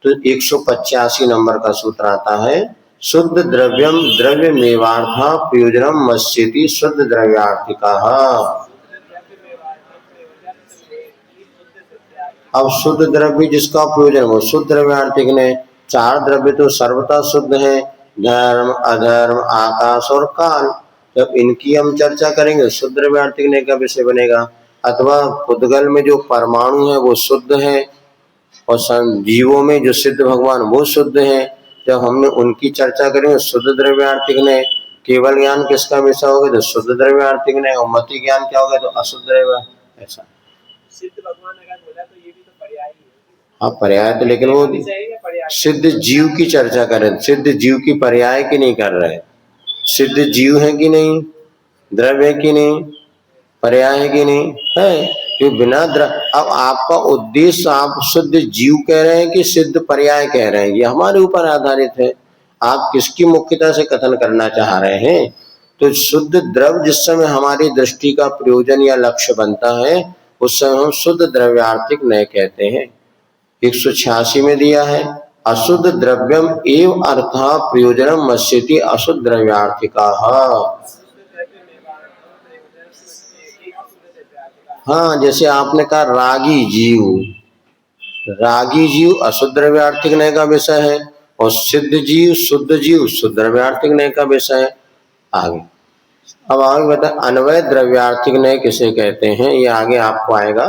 Speaker 1: तो 185 नंबर का सूत्र आता है, शुद्ध द्रव्यम द्रव्य मेवार्था प्रयोजनम मस्यति शुद्ध द्रव्यार्थिका। अब शुद्ध द्रव्य जिसका प्रयोजन वो शुद्ध द्रव्यार्थिक ने। 4 द्रव्य तो सर्वथा शुद्ध है, धर्म अधर्म आकाश और काल। जब इनकी हम चर्चा करेंगे शुद्ध द्रव्यार्थिक ने का विषय बनेगा। अथवा पुद्गल में जो परमाणु है वो शुद्ध है, और जीवों में जो सिद्ध भगवान वो शुद्ध है। जब हमने उनकी चर्चा करेंगे शुद्ध द्रव्यार्थिक ने। केवल ज्ञान किसका विषय होगा तो शुद्ध द्रव्यार्थिक ने, और मति ज्ञान क्या होगा तो अशुद्ध द्रव्य। ऐसा सिद्ध भगवान अगर बोला तो ये भी तो पर्याय ही है। हाँ पर्याय तो, लेकिन वो सिद्ध जीव की चर्चा करें, सिद्ध जीव की पर्याय की नहीं कर रहे। सिद्ध जीव है कि नहीं, द्रव्य है कि नहीं, पर्याय है कि नहीं है, कि बिना अब आपका उद्देश्य आप शुद्ध जीव कह रहे हैं कि सिद्ध पर्याय कह रहे हैं, ये हमारे ऊपर आधारित है। आप किसकी मुख्यता से कथन करना चाह रहे हैं। तो शुद्ध द्रव्य जिस समय हमारी दृष्टि का प्रयोजन या लक्ष्य बनता है उस समय हम शुद्ध द्रव्यार्थिक नए कहते हैं। 186 में दिया है, अशुद्ध द्रव्यम एव अर्थः प्रयोजनम मस्यति अशुद्ध द्रव्यार्थिका। हाँ जैसे आपने कहा रागी जीव, रागी जीव अशुद्ध द्रव्यार्थिक नय का विषय है, और सिद्ध जीव शुद्ध द्रव्यार्थिक नय का विषय है। आगे अब आगे बता अन्वय द्रव्यार्थिक नय किसे कहते हैं, ये आगे आपको आएगा।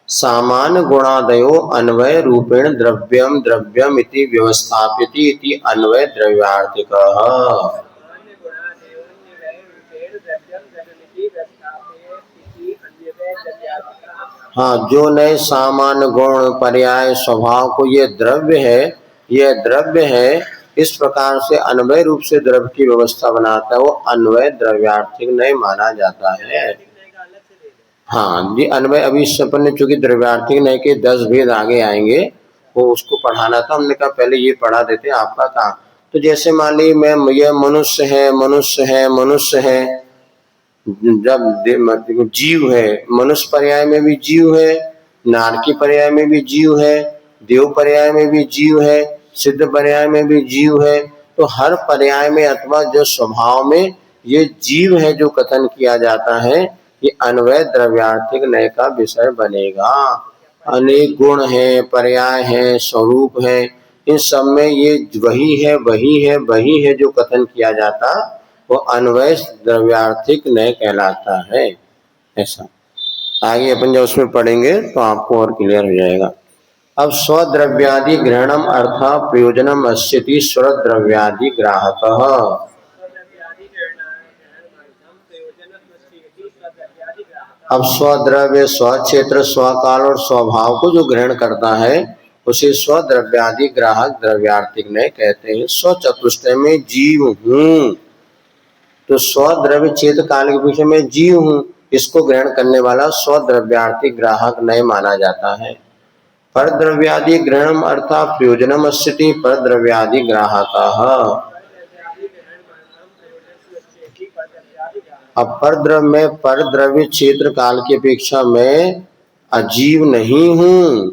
Speaker 1: सामान्य गुणादयो अन्वय रूपेण द्रव्यम द्रव्यम इति व्यवस्थाप्यति इति अन्वय द्रव्यार्थिकः। हाँ जो नए सामान्य गुण पर्याय स्वभाव को ये द्रव्य है, यह द्रव्य है, इस प्रकार से अन्वय रूप से द्रव्य की व्यवस्था बनाता है, वो अन्वय द्रव्यार्थिक नय माना जाता है। हाँ जी अन्वय, अभी अपन ने चूंकि द्रव्यार्थिक नय के 10 भेद आगे आएंगे, वो उसको पढ़ाना था, हमने कहा पहले ये पढ़ा देते आपका काम। तो जैसे मान ली मैं ये मनुष्य है मनुष्य है मनुष्य है, जब जीव है, मनुष्य पर्याय में भी जीव है, नारकी पर्याय में भी जीव है, देव पर्याय में भी जीव है, सिद्ध पर्याय में भी जीव है। तो हर पर्याय में अथवा जो स्वभाव में ये जीव है जो कथन किया जाता है, ये अन्वय द्रव्यार्थिक नय का विषय बनेगा। अनेक गुण है, पर्याय है, स्वरूप है, इन सब में ये वही है वही है वही है जो कथन किया जाता, वो अन्वय द्रव्यार्थिक नय कहलाता है। ऐसा आगे अपन जब उसमें पढ़ेंगे तो आपको और क्लियर हो जाएगा। अब स्वद्रव्यादि ग्रहणम अर्थ प्रयोजनम अस्यति स्वद्रव्यादि ग्राहकः। अब स्वद्रव्य, स्वक्षेत्र, स्वकाल और स्वभाव को जो ग्रहण करता है उसे स्वद्रव्यादि ग्राहक द्रव्यार्थिक नय कहते हैं। स्वचतुष्टय में जीव हूँ, तो स्वद्रव्य क्षेत्र काल के पीछे मैं जीव हूँ, इसको ग्रहण करने वाला स्वद्रव्यार्थिक ग्राहक नय माना जाता है। पर द्रव्यादि ग्रहणम अर्थात प्रयोजनम अस्ति पर द्रव्यादि ग्राहकाः। अब पर द्रव्य में पर द्रव्य क्षेत्र काल की अपेक्षा मैं अजीव नहीं हूँ।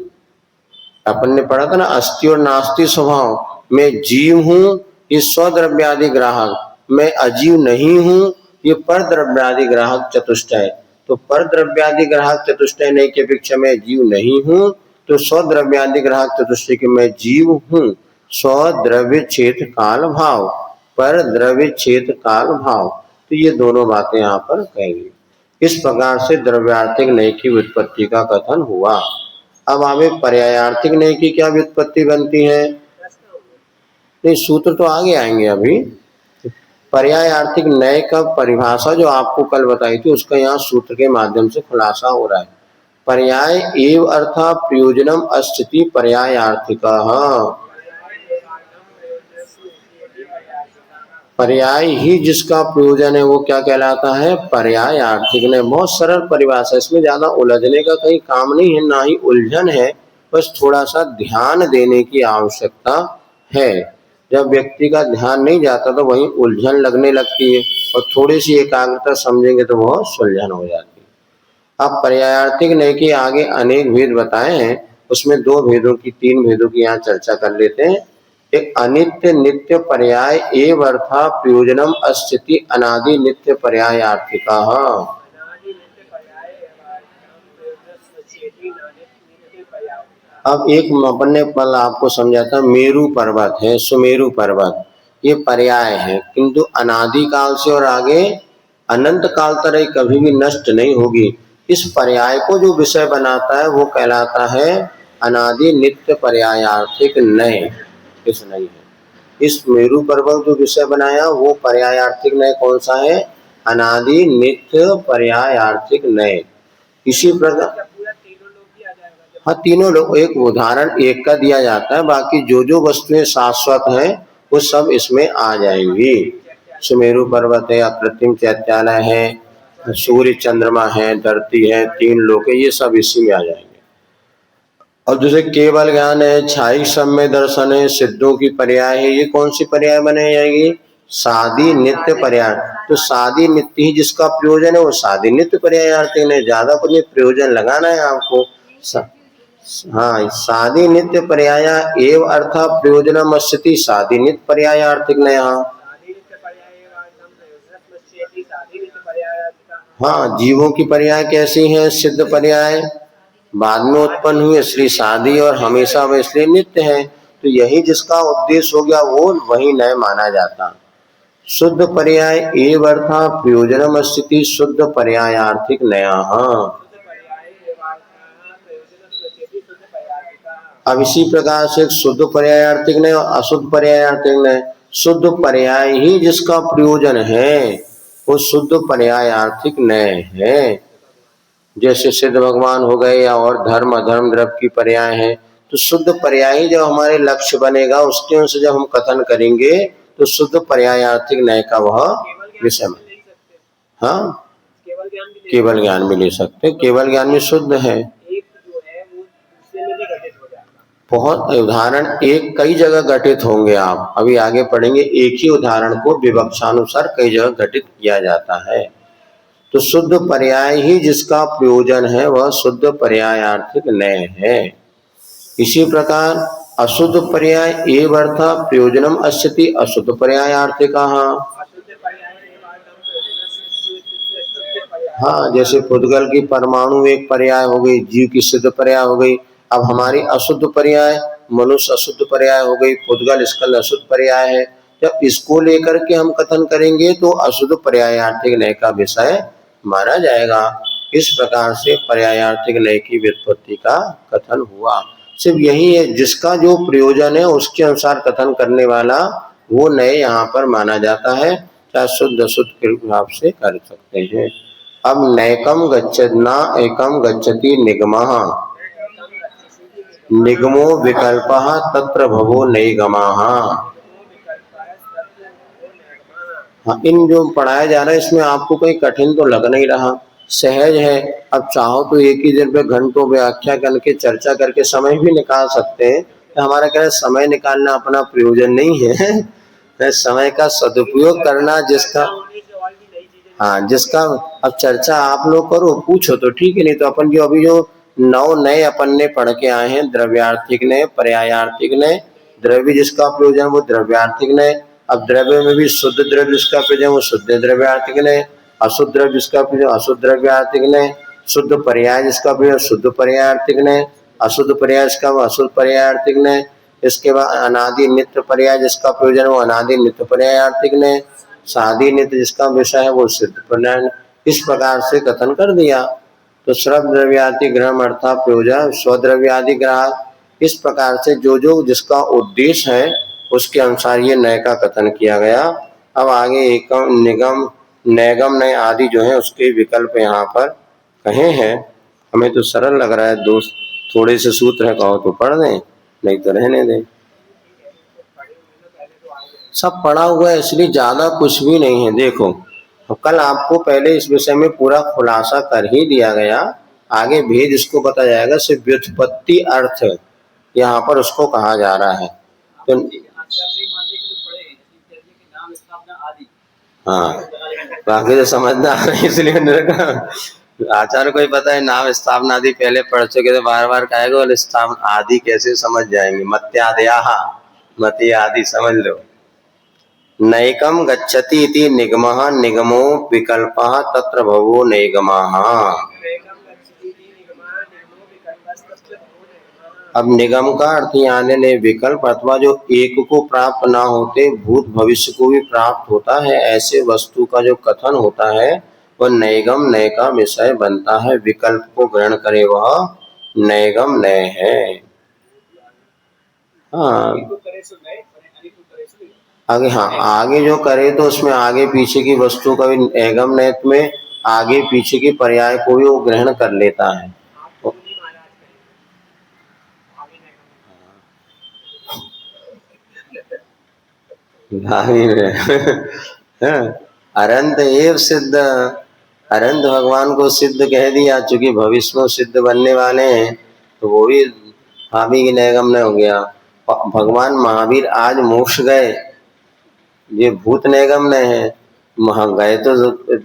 Speaker 1: अपन ने पढ़ा था ना अस्ति और नास्ति स्वभाव, मैं जीव हूँ ये स्वद्रव्यादि ग्राहक, मैं अजीव नहीं हूँ ये पर द्रव्यादि ग्राहक चतुष्टय। तो पर द्रव्यादि ग्राहक चतुष्टय नहीं की अपेक्षा मैं जीव नहीं हूँ, तो स्वद्रव्यादि ग्राहक चतुष्टय के मैं जीव हूँ। स्वद्रव्य क्षेत्र काल भाव, पर द्रव्य क्षेत्र काल भाव, तो ये दोनों बातें यहाँ पर कहेंगे। इस प्रकार से द्रव्यार्थिक नय की व्युत्पत्ति का कथन हुआ। अब हमें पर्यायार्थिक नय की क्या व्युत्पत्ति बनती है? नहीं, सूत्र तो आगे आएंगे। अभी पर्यायार्थिक नय का परिभाषा जो आपको कल बताई थी उसका यहाँ सूत्र के माध्यम से खुलासा हो रहा है। पर्याय एव अर्थात प्रयोजनम अस्ति पर्यायार्थिकः। पर्याय ही जिसका प्रयोजन है वो क्या कहलाता है? पर्यायार्थिक नय। बहुत सरल परिभाषा, इसमें ज्यादा उलझने का कहीं काम नहीं है, ना ही उलझन है, बस थोड़ा सा ध्यान देने की आवश्यकता है। जब व्यक्ति का ध्यान नहीं जाता तो वहीं उलझन लगने लगती है, और थोड़ी सी एकाग्रता समझेंगे तो वह सुलझन हो जाती है। अब पर्यायार्थिक नय के आगे अनेक भेद बताए हैं, उसमें दो भेदों की, तीन भेदों की यहाँ चर्चा कर लेते हैं। एक अनित्य नित्य पर्याय एव अर्थात प्रयोजनम अस्ति अनादि नित्य पर्यायार्थिकः। अब एक अपन ने पल आपको समझाता, मेरु पर्वत है, सुमेरु पर्वत, ये पर्याय है, किंतु अनादि काल से और आगे अनंत काल तक कभी भी नष्ट नहीं होगी। इस पर्याय को जो विषय बनाता है वो कहलाता है अनादि नित्य पर्यायार्थिक नय। इस नय है, इस मेरु पर्वत जो विषय बनाया वो पर्यायार्थिक नय कौन सा है? अनादि नित्य पर्यायार्थिक नय। इसी प्रकार हाँ, तीनों लोग, एक उदाहरण एक का दिया जाता है, बाकी जो जो वस्तुएं शाश्वत हैं वो सब इसमें आ जाएंगी। सुमेरु पर्वत है, अकृत्रिम चैत्यालय है, सूर्य चंद्रमा है, धरती है, तीन लोक है, ये सब इसी में आ जाएंगे। और जैसे केवल ज्ञान है, छाई सम्य दर्शन है, सिद्धों की पर्याय है, ये कौन सी पर्याय बने जाएगी? सादी नित्य पर्याय। तो सादी नित्य ही जिसका प्रयोजन है वो सादी नित्य पर्यायार्थिक है, ज्यादा कुछ प्रयोजन लगाना है आपको। हाँ, सादी नित्य पर्याय एव अर्थात प्रयोजनम अस्ति सादी नित्य पर्यायार्थिक नय। हाँ, जीवों की पर्याय कैसी है? सिद्ध पर्याय, बाद में उत्पन्न हुए इसलिए सादी और हमेशा वे इसलिए नित्य है। तो यही जिसका उद्देश्य हो गया वो वही नय माना जाता। शुद्ध पर्याय एव अर्थात प्रयोजनम अस्ति शुद्ध पर्यायार्थिक नयः। अब इसी प्रकार से शुद्ध पर्यायार्थिक नय और अशुद्ध पर्यायार्थिक नय। शुद्ध पर्याय ही जिसका प्रयोजन है वो शुद्ध पर्यायार्थिक नय है। जैसे सिद्ध भगवान हो गए या और धर्म अधर्म द्रव्य की पर्याय है, तो शुद्ध पर्याय ही जब हमारे लक्ष्य बनेगा उसके अनुसार जब हम कथन करेंगे तो शुद्ध पर्यायार्थिक नय का वह विषय। हाँ, केवल ज्ञान में ले सकते, केवल ज्ञान में शुद्ध है। बहुत उदाहरण एक कई जगह घटित होंगे, आप अभी आगे पढ़ेंगे। एक ही उदाहरण को विवक्षानुसार कई जगह घटित किया जाता है। तो शुद्ध पर्याय ही जिसका प्रयोजन है वह शुद्ध पर्यायार्थिक नय है। इसी प्रकार अशुद्ध पर्याय एव अर्थात प्रयोजनम अस्ति अशुद्ध पर्यायार्थिकः। हाँ, जैसे पुद्गल की परमाणु एक पर्याय हो गई, जीव की सिद्ध पर्याय हो गई। अब हमारी अशुद्ध पर्याय मनुष्य अशुद्ध पर्याय हो गई, पुद्गल स्कल अशुद्ध पर्याय है। जब इसको लेकर के हम कथन करेंगे तो अशुद्ध पर्यायार्थिक नय का विषय माना जाएगा। इस प्रकार से पर्यायार्थिक नय की व्युत्पत्ति का कथन हुआ। सिर्फ यही है, जिसका जो प्रयोजन है उसके अनुसार कथन करने वाला वो नय यहाँ पर माना जाता है, चाहे शुद्ध अशुद्ध के हिसाब से कर सकते हैं। अब नैकम गच्छति न एकम गच्छति निगमः निगमो विकल्पः तत्र भवो नैगमाः। हाँ, इन जो पढ़ाया जा रहा है इसमें आपको कोई कठिन तो लग नहीं रहा, सहज है। अब चाहो तो एक ही दिन पे घंटों व्याख्या करके चर्चा करके समय भी निकाल सकते हैं। तो हमारा क्या है, समय निकालना अपना प्रयोजन नहीं है समय का सदुपयोग करना जिसका, हाँ जिसका। अब चर्चा आप लोग करो, पूछो तो ठीक है, नहीं तो अपन जो अभी जो 9 नए अपन ने पढ़ के आए हैं, द्रव्यार्थिक नए, पर्यायार्थिक नए, द्रव्य जिसका प्रयोजन वो द्रव्यार्थिक नए। अब द्रव्य में भी शुद्ध द्रव्य जिसका प्रयोजन वो शुद्ध द्रव्यार्थिक नए, अशुद्ध द्रव्य जिसका प्रयोजन अशुद्ध द्रव्यार्थिक नए, शुद्ध पर्याय जिसका प्रयोजन शुद्ध पर्यायार्थिक नए, अशुद्ध पर्याय जिसका वो अशुद्ध पर्यायार्थिक नए। इसके बाद अनादि नित्य पर्याय जिसका प्रयोजन वो अनादि नित्य पर्यायार्थिक नए, सादी नित्य जिसका विषय है वो सिद्ध पर्याय। इस प्रकार से कथन कर दिया। तो श्रव द्रव्यादि ग्रहण अर्थात प्रयोजन स्वद्रव्यादि ग्राहक, इस प्रकार से जो जो जिसका उद्देश्य है उसके अनुसार ये नय का कथन किया गया। अब आगे एकम निगम नैगम नय आदि जो है उसके विकल्प यहाँ पर कहे हैं। हमें तो सरल लग रहा है दोस्त, थोड़े से सूत्र है कहो तो पढ़ दें, नहीं तो रहने दें। सब पढ़ा हुआ है इसलिए ज्यादा कुछ भी नहीं है। देखो तो कल आपको पहले इस विषय में पूरा खुलासा कर ही दिया गया, आगे भेद इसको बताया जाएगा। सिर्फ व्युत्पत्ति अर्थ यहाँ पर उसको कहा जा रहा है। तो हाँ बाकी तो समझना आ रहा है इसलिए मैंने कहा आचार्य को ही पता है नाम स्थापना आदि पहले पढ़ चुके तो बार बार कहेगा और स्थापना आदि कैसे समझ जाएंगे, मत्यादया मति आदि समझ लो। नैकम गच्छति इति निगमः निगमो विकल्पः तत्र भवो नैगमाः। अब निगम का अर्थ यहाँ ले विकल्प अथवा जो एक को प्राप्त ना होते भूत भविष्य को भी प्राप्त होता है, ऐसे वस्तु का जो कथन होता है वह नैगम नय का विषय बनता है। विकल्प को ग्रहण करे वह नैगम नय है। हाँ आगे, हाँ आगे जो करे तो उसमें आगे पीछे की वस्तु का भी एगम नैत में आगे पीछे के पर्याय को भी वो ग्रहण कर लेता है। भावी में अरंत एव सिद्ध, अरंत भगवान को सिद्ध कह दिया, चूंकि भविष्य में सिद्ध बनने वाले हैं तो वो भी भावी की नैगम न हो गया। भगवान महावीर आज मोक्ष गए, ये भूत नैगम न है। गए तो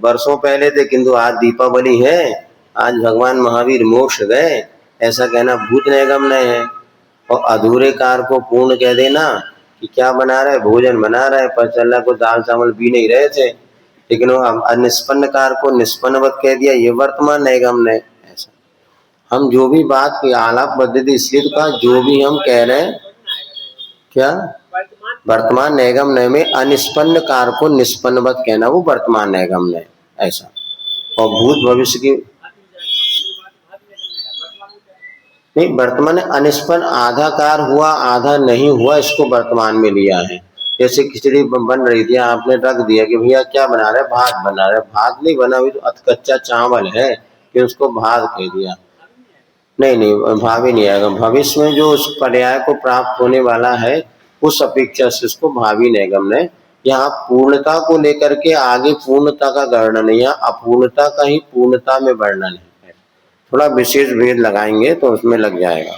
Speaker 1: वर्षों पहले थे किंतु आज दीपावली है, आज भगवान महावीर मोक्ष गए, ऐसा कहना भूत नैगम न है। और अधूरे कार्य को पूर्ण कह देना कि क्या बना रहे, भोजन बना रहे, पर चल रहा को दाल चावल भी नहीं रहे थे, लेकिन वो अनिष्पन्न कार्य को निष्पन्नवत कह दिया, ये वर्तमान नैगम ने। ऐसा हम जो भी बात की आलाप पद्धति इसलिए तो कहा, जो भी हम कह रहे हैं क्या वर्तमान नैगम नय में अनिष्पन्न कार्य को निष्पन्नवत कहना वो वर्तमान नैगम नय ऐसा। और भूत भविष्य की नहीं, वर्तमान अनिष्पन्न आधा कार हुआ आधा नहीं हुआ, इसको वर्तमान में लिया है। जैसे खिचड़ी बन रही थी, आपने रख दिया कि भैया क्या बना रहे, भात बना रहे, भात नहीं बना हुई तो कच्चा चावल है कि उसको भात कह दिया। नहीं नहीं भावी नहीं आएगा, भविष्य में जो उस पर्याय को प्राप्त होने वाला है उस अपेक्षा से उसको भावी नैगम ने। यहाँ पूर्णता को लेकर के आगे पूर्णता का वर्णन नहीं, यहाँ अपूर्णता का ही पूर्णता में वर्णन है। थोड़ा विशेष भेद लगाएंगे तो उसमें लग जाएगा।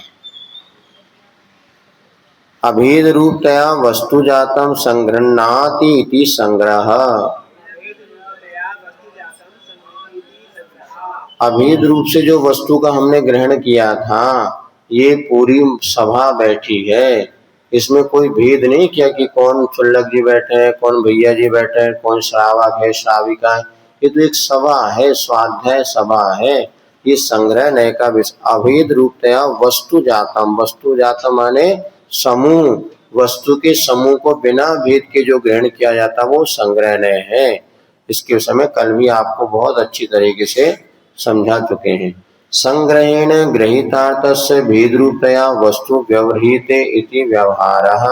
Speaker 1: अभेद रूपतया वस्तु जातम संग्रहणाति इति संग्रह। अभेद रूप से जो वस्तु का हमने ग्रहण किया था, ये पूरी सभा बैठी है, इसमें कोई भेद नहीं किया कि कौन चुल्लक जी बैठे हैं, कौन भैया जी बैठे हैं, कौन श्रावक है श्राविका है। ये तो एक सभा है, स्वाध्याय सभा है, ये संग्रह नय का विषय। अभेद रूपतया वस्तु जातम, वस्तु जातम माने समूह, वस्तु के समूह को बिना भेद के जो ग्रहण किया जाता वो संग्रह नय है। इसके समय कल भी आपको बहुत अच्छी तरीके से समझा चुके हैं। संग्रहेण गृहीतार्थस्य भेद रूपतया वस्तु व्यवह्रियते इति व्यवहारः।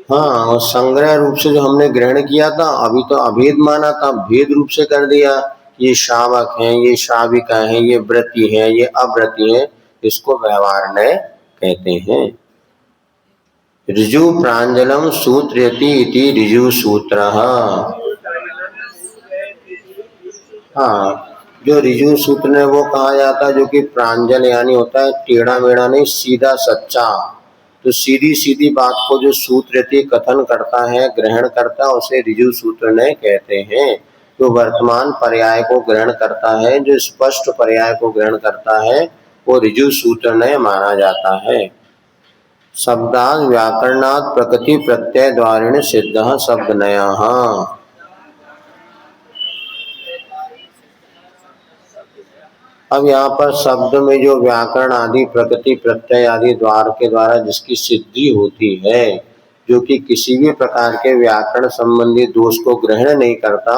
Speaker 1: हाँ, और संग्रह रूप से जो हमने ग्रहण किया था, अभी तो अभेद माना था, भेद रूप से कर दिया। ये शावक हैं, ये शाविका हैं, ये व्रती हैं, ये अव्रती हैं, इसको व्यवहारण्य कहते हैं। ऋजु प्रांजलम सूत्रयति इति ऋजु सूत्रः। हाँ, जो ऋजु सूत्र है वो कहा जाता है जो कि प्रांजल यानी होता है टेढ़ा मेढ़ा नहीं, सीधा सच्चा। तो सीधी सीधी बात को जो सूत्रयति कथन करता है, ग्रहण करता है, उसे ऋजु सूत्र ने कहते हैं। जो वर्तमान पर्याय को ग्रहण करता है, जो स्पष्ट पर्याय को ग्रहण करता है, वो ऋजु सूत्र ने माना जाता है। शब्दाद व्याकरणात् प्रकृति प्रत्यय द्वारेण सिद्धः शब्दनयः। अब यहाँ पर शब्द में जो व्याकरण आदि प्रकृति प्रत्यय आदि द्वार के द्वारा जिसकी सिद्धि होती है, जो कि किसी भी प्रकार के व्याकरण संबंधी दोष को ग्रहण नहीं करता,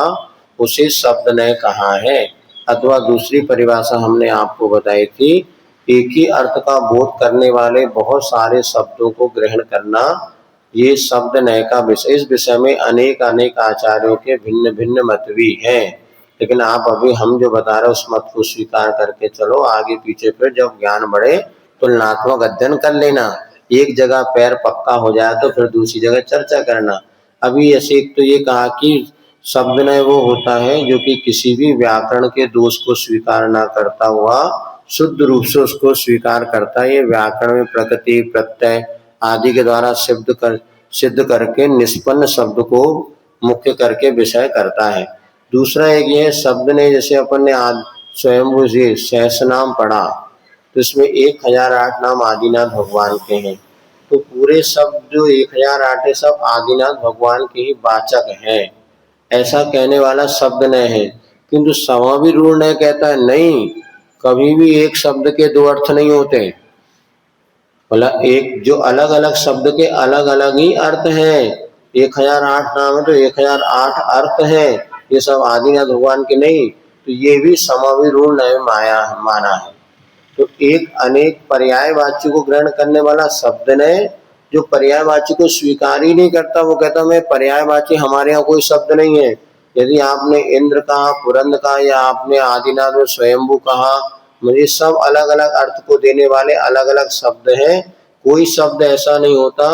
Speaker 1: उसे शब्द ने कहा है। अथवा दूसरी परिभाषा हमने आपको बताई थी, एक ही अर्थ का बोध करने वाले बहुत सारे शब्दों को ग्रहण करना, ये शब्द नय का विषय। इस विषय में अनेक अनेक आचार्यों के भिन्न भिन्न मत भी हैं, लेकिन आप अभी हम जो बता रहे हैं उस मत को स्वीकार करके चलो। आगे पीछे फिर जब ज्ञान बढ़े तुलनात्मक अध्ययन कर लेना, एक जगह पैर पक्का हो जाए तो फिर दूसरी जगह चर्चा करना। अभी ऐसे एक तो ये कहा कि शब्द नय वो होता है जो कि किसी भी व्याकरण के दोष को स्वीकार ना करता हुआ शुद्ध रूप से उसको स्वीकार करता है। ये व्याकरण में प्रकृति प्रत्यय आदि के द्वारा सिद्ध करके निष्पन्न शब्द को मुख्य करके विषय करता है। दूसरा एक ये शब्द ने, जैसे अपन ने स्वयंभू जी सहस्र नाम पढ़ा, तो इसमें 1008 नाम आदिनाथ भगवान के हैं। तो पूरे शब्द जो 1008 है सब आदिनाथ भगवान के ही वाचक हैं, ऐसा कहने वाला शब्द न है। किंतु समाविरूढ़ ने कहता है नहीं, कभी भी एक शब्द के दो अर्थ नहीं होते। बोला एक जो अलग अलग शब्द के अलग अलग ही अर्थ हैं। 1008 नाम है तो 1008 अर्थ हैं, ये सब आदिनाथ भगवान के नहीं। तो ये भी समाविरूढ़ ने माना है। तो एक अनेक पर्यायवाची को ग्रहण करने वाला शब्द ने जो पर्यायवाची को स्वीकार ही नहीं करता, वो कहता मैं पर्यायवाची, हमारे यहाँ कोई शब्द नहीं है। यदि आपने इंद्र कहा, पुरंद कहा, या आपने आदिनाथ में स्वयंभू कहा, मुझे सब अलग अलग अर्थ को देने वाले अलग अलग शब्द हैं। कोई शब्द ऐसा नहीं होता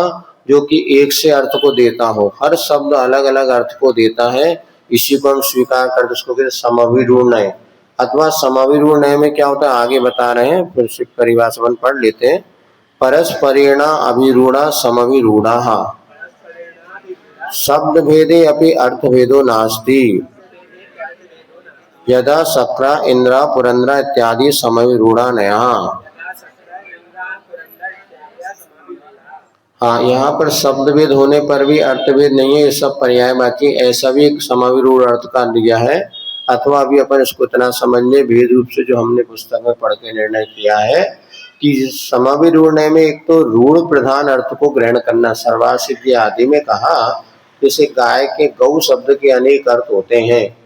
Speaker 1: जो कि एक से अर्थ को देता हो, हर शब्द अलग अलग अर्थ को देता है। इसी को हम स्वीकार करते उसको कहते समाविरूढ़ नय। अथवा समाविरूढ़ नय में क्या होता है आगे बता रहे हैं, फिर से परिभाषा पढ़ लेते हैं। परस्परेण अभिरूढ़ा समविरूढ़ा शब्द भेदे अपि अर्थ भेदो नास्ति यदा शक्रा इंद्रा पुरंद्रा इत्यादि समविरूढ़ा नया। हाँ, यहाँ पर शब्द भेद होने पर भी अर्थ भेद नहीं है, ये सब पर्यायवाची, ऐसा भी एक समाविरूढ़ अर्थ का दिया है। अथवा अभी अपन इसको इतना समझ ले भेद रूप से जो हमने पुस्तक में पढ़ के निर्णय किया है कि समाविरूढ़ में एक तो रूढ़ प्रधान अर्थ को ग्रहण करना। सर्वासिद्धि आदि में कहा जैसे गाय के गौ शब्द के अनेक अर्थ होते हैं,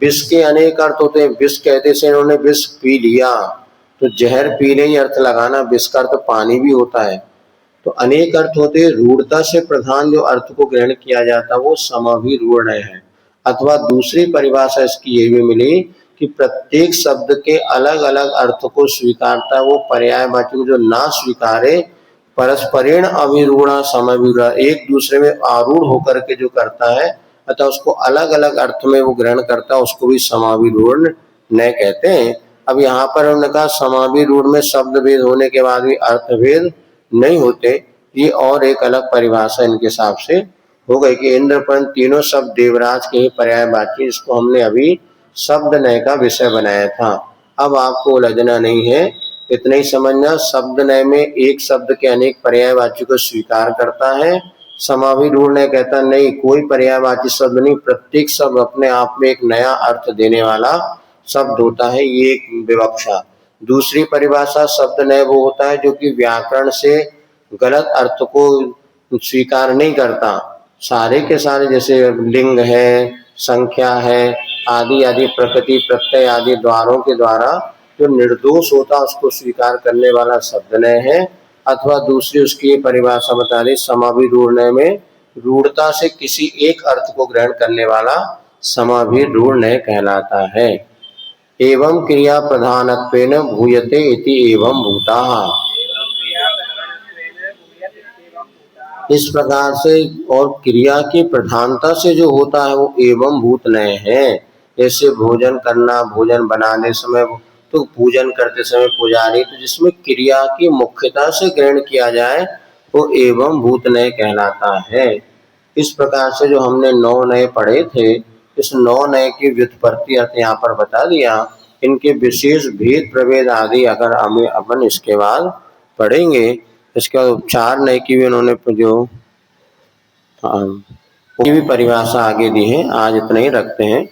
Speaker 1: विष के अनेक अर्थ होते हैं। विष कहते से इन्होंने विष पी लिया, तो जहर पीने ही अर्थ लगाना, विष का अर्थ पानी भी होता है। तो अनेक अर्थ होते हैं, रूढ़ता से प्रधान जो अर्थ को ग्रहण किया जाता वो समाविरूढ़ है। अथवा दूसरी परिभाषा इसकी ये भी मिली कि प्रत्येक शब्द के अलग अलग अर्थ को स्वीकारता है वो पर्यायवाची को जो ना स्वीकारे। परस्परेण अभिरूढ़ा समविरूढ़ा, एक दूसरे में आरूढ़ होकर के जो करता है अतः उसको अलग अलग अर्थ में वो ग्रहण करता है, उसको भी समाविरूढ़ न कहते हैं। अब यहाँ पर उन्होंने कहा समाविरूढ़ में शब्द भेद होने के बाद भी अर्थ भेद नहीं होते, ये और एक अलग परिभाषा इनके हिसाब से हो गई कि इंद्रपन तीनों शब्द देवराज के ही पर्यायवाची, इसको हमने अभी शब्द नय का विषय बनाया था। अब आपको उलझना नहीं है, इतना ही समझना। शब्द नय में एक शब्द के अनेक पर्यायवाची को स्वीकार करता है। समाविरूढ़ ने कहता नहीं, कोई पर्यायवाची शब्द नहीं, प्रत्येक शब्द अपने आप में एक नया अर्थ देने वाला शब्द होता है, ये एक विवक्षा। दूसरी परिभाषा शब्द नय वो होता है जो कि व्याकरण से गलत अर्थ को स्वीकार नहीं करता। सारे के सारे जैसे लिंग है, संख्या है आदि आदि, प्रकृति प्रत्यय आदि द्वारों के द्वारा जो निर्दोष होता उसको स्वीकार करने वाला शब्द नय है। अथवा दूसरी उसकी परिभाषा बता रही समाविरूढ़ नय में रूढ़ता से किसी एक अर्थ को ग्रहण करने वाला समाभीर रूढ़ नय कहलाता है। एवं क्रिया प्रधानत्वेन भूयते इति एवं भूताः। इस प्रकार से और क्रिया की प्रधानता से जो होता है वो एवं भूत नय है। जैसे भोजन करना, भोजन बनाने समय तो पूजन करते समय पुजारी, तो जिसमें क्रिया की मुख्यता से ग्रहण किया जाए वो एवं भूत नय कहलाता है। इस प्रकार से जो हमने 9 नय पढ़े थे, इस 9 नय की व्युत्पत्ति अर्थ यहाँ पर बता दिया। इनके विशेष भेद प्रभेद आदि अगर हमें अपन इसके बाद पढ़ेंगे। इसके बाद उपचार नय की भी उन्होंने जो की भी परिभाषा आगे दी है। आज इतना ही रखते हैं।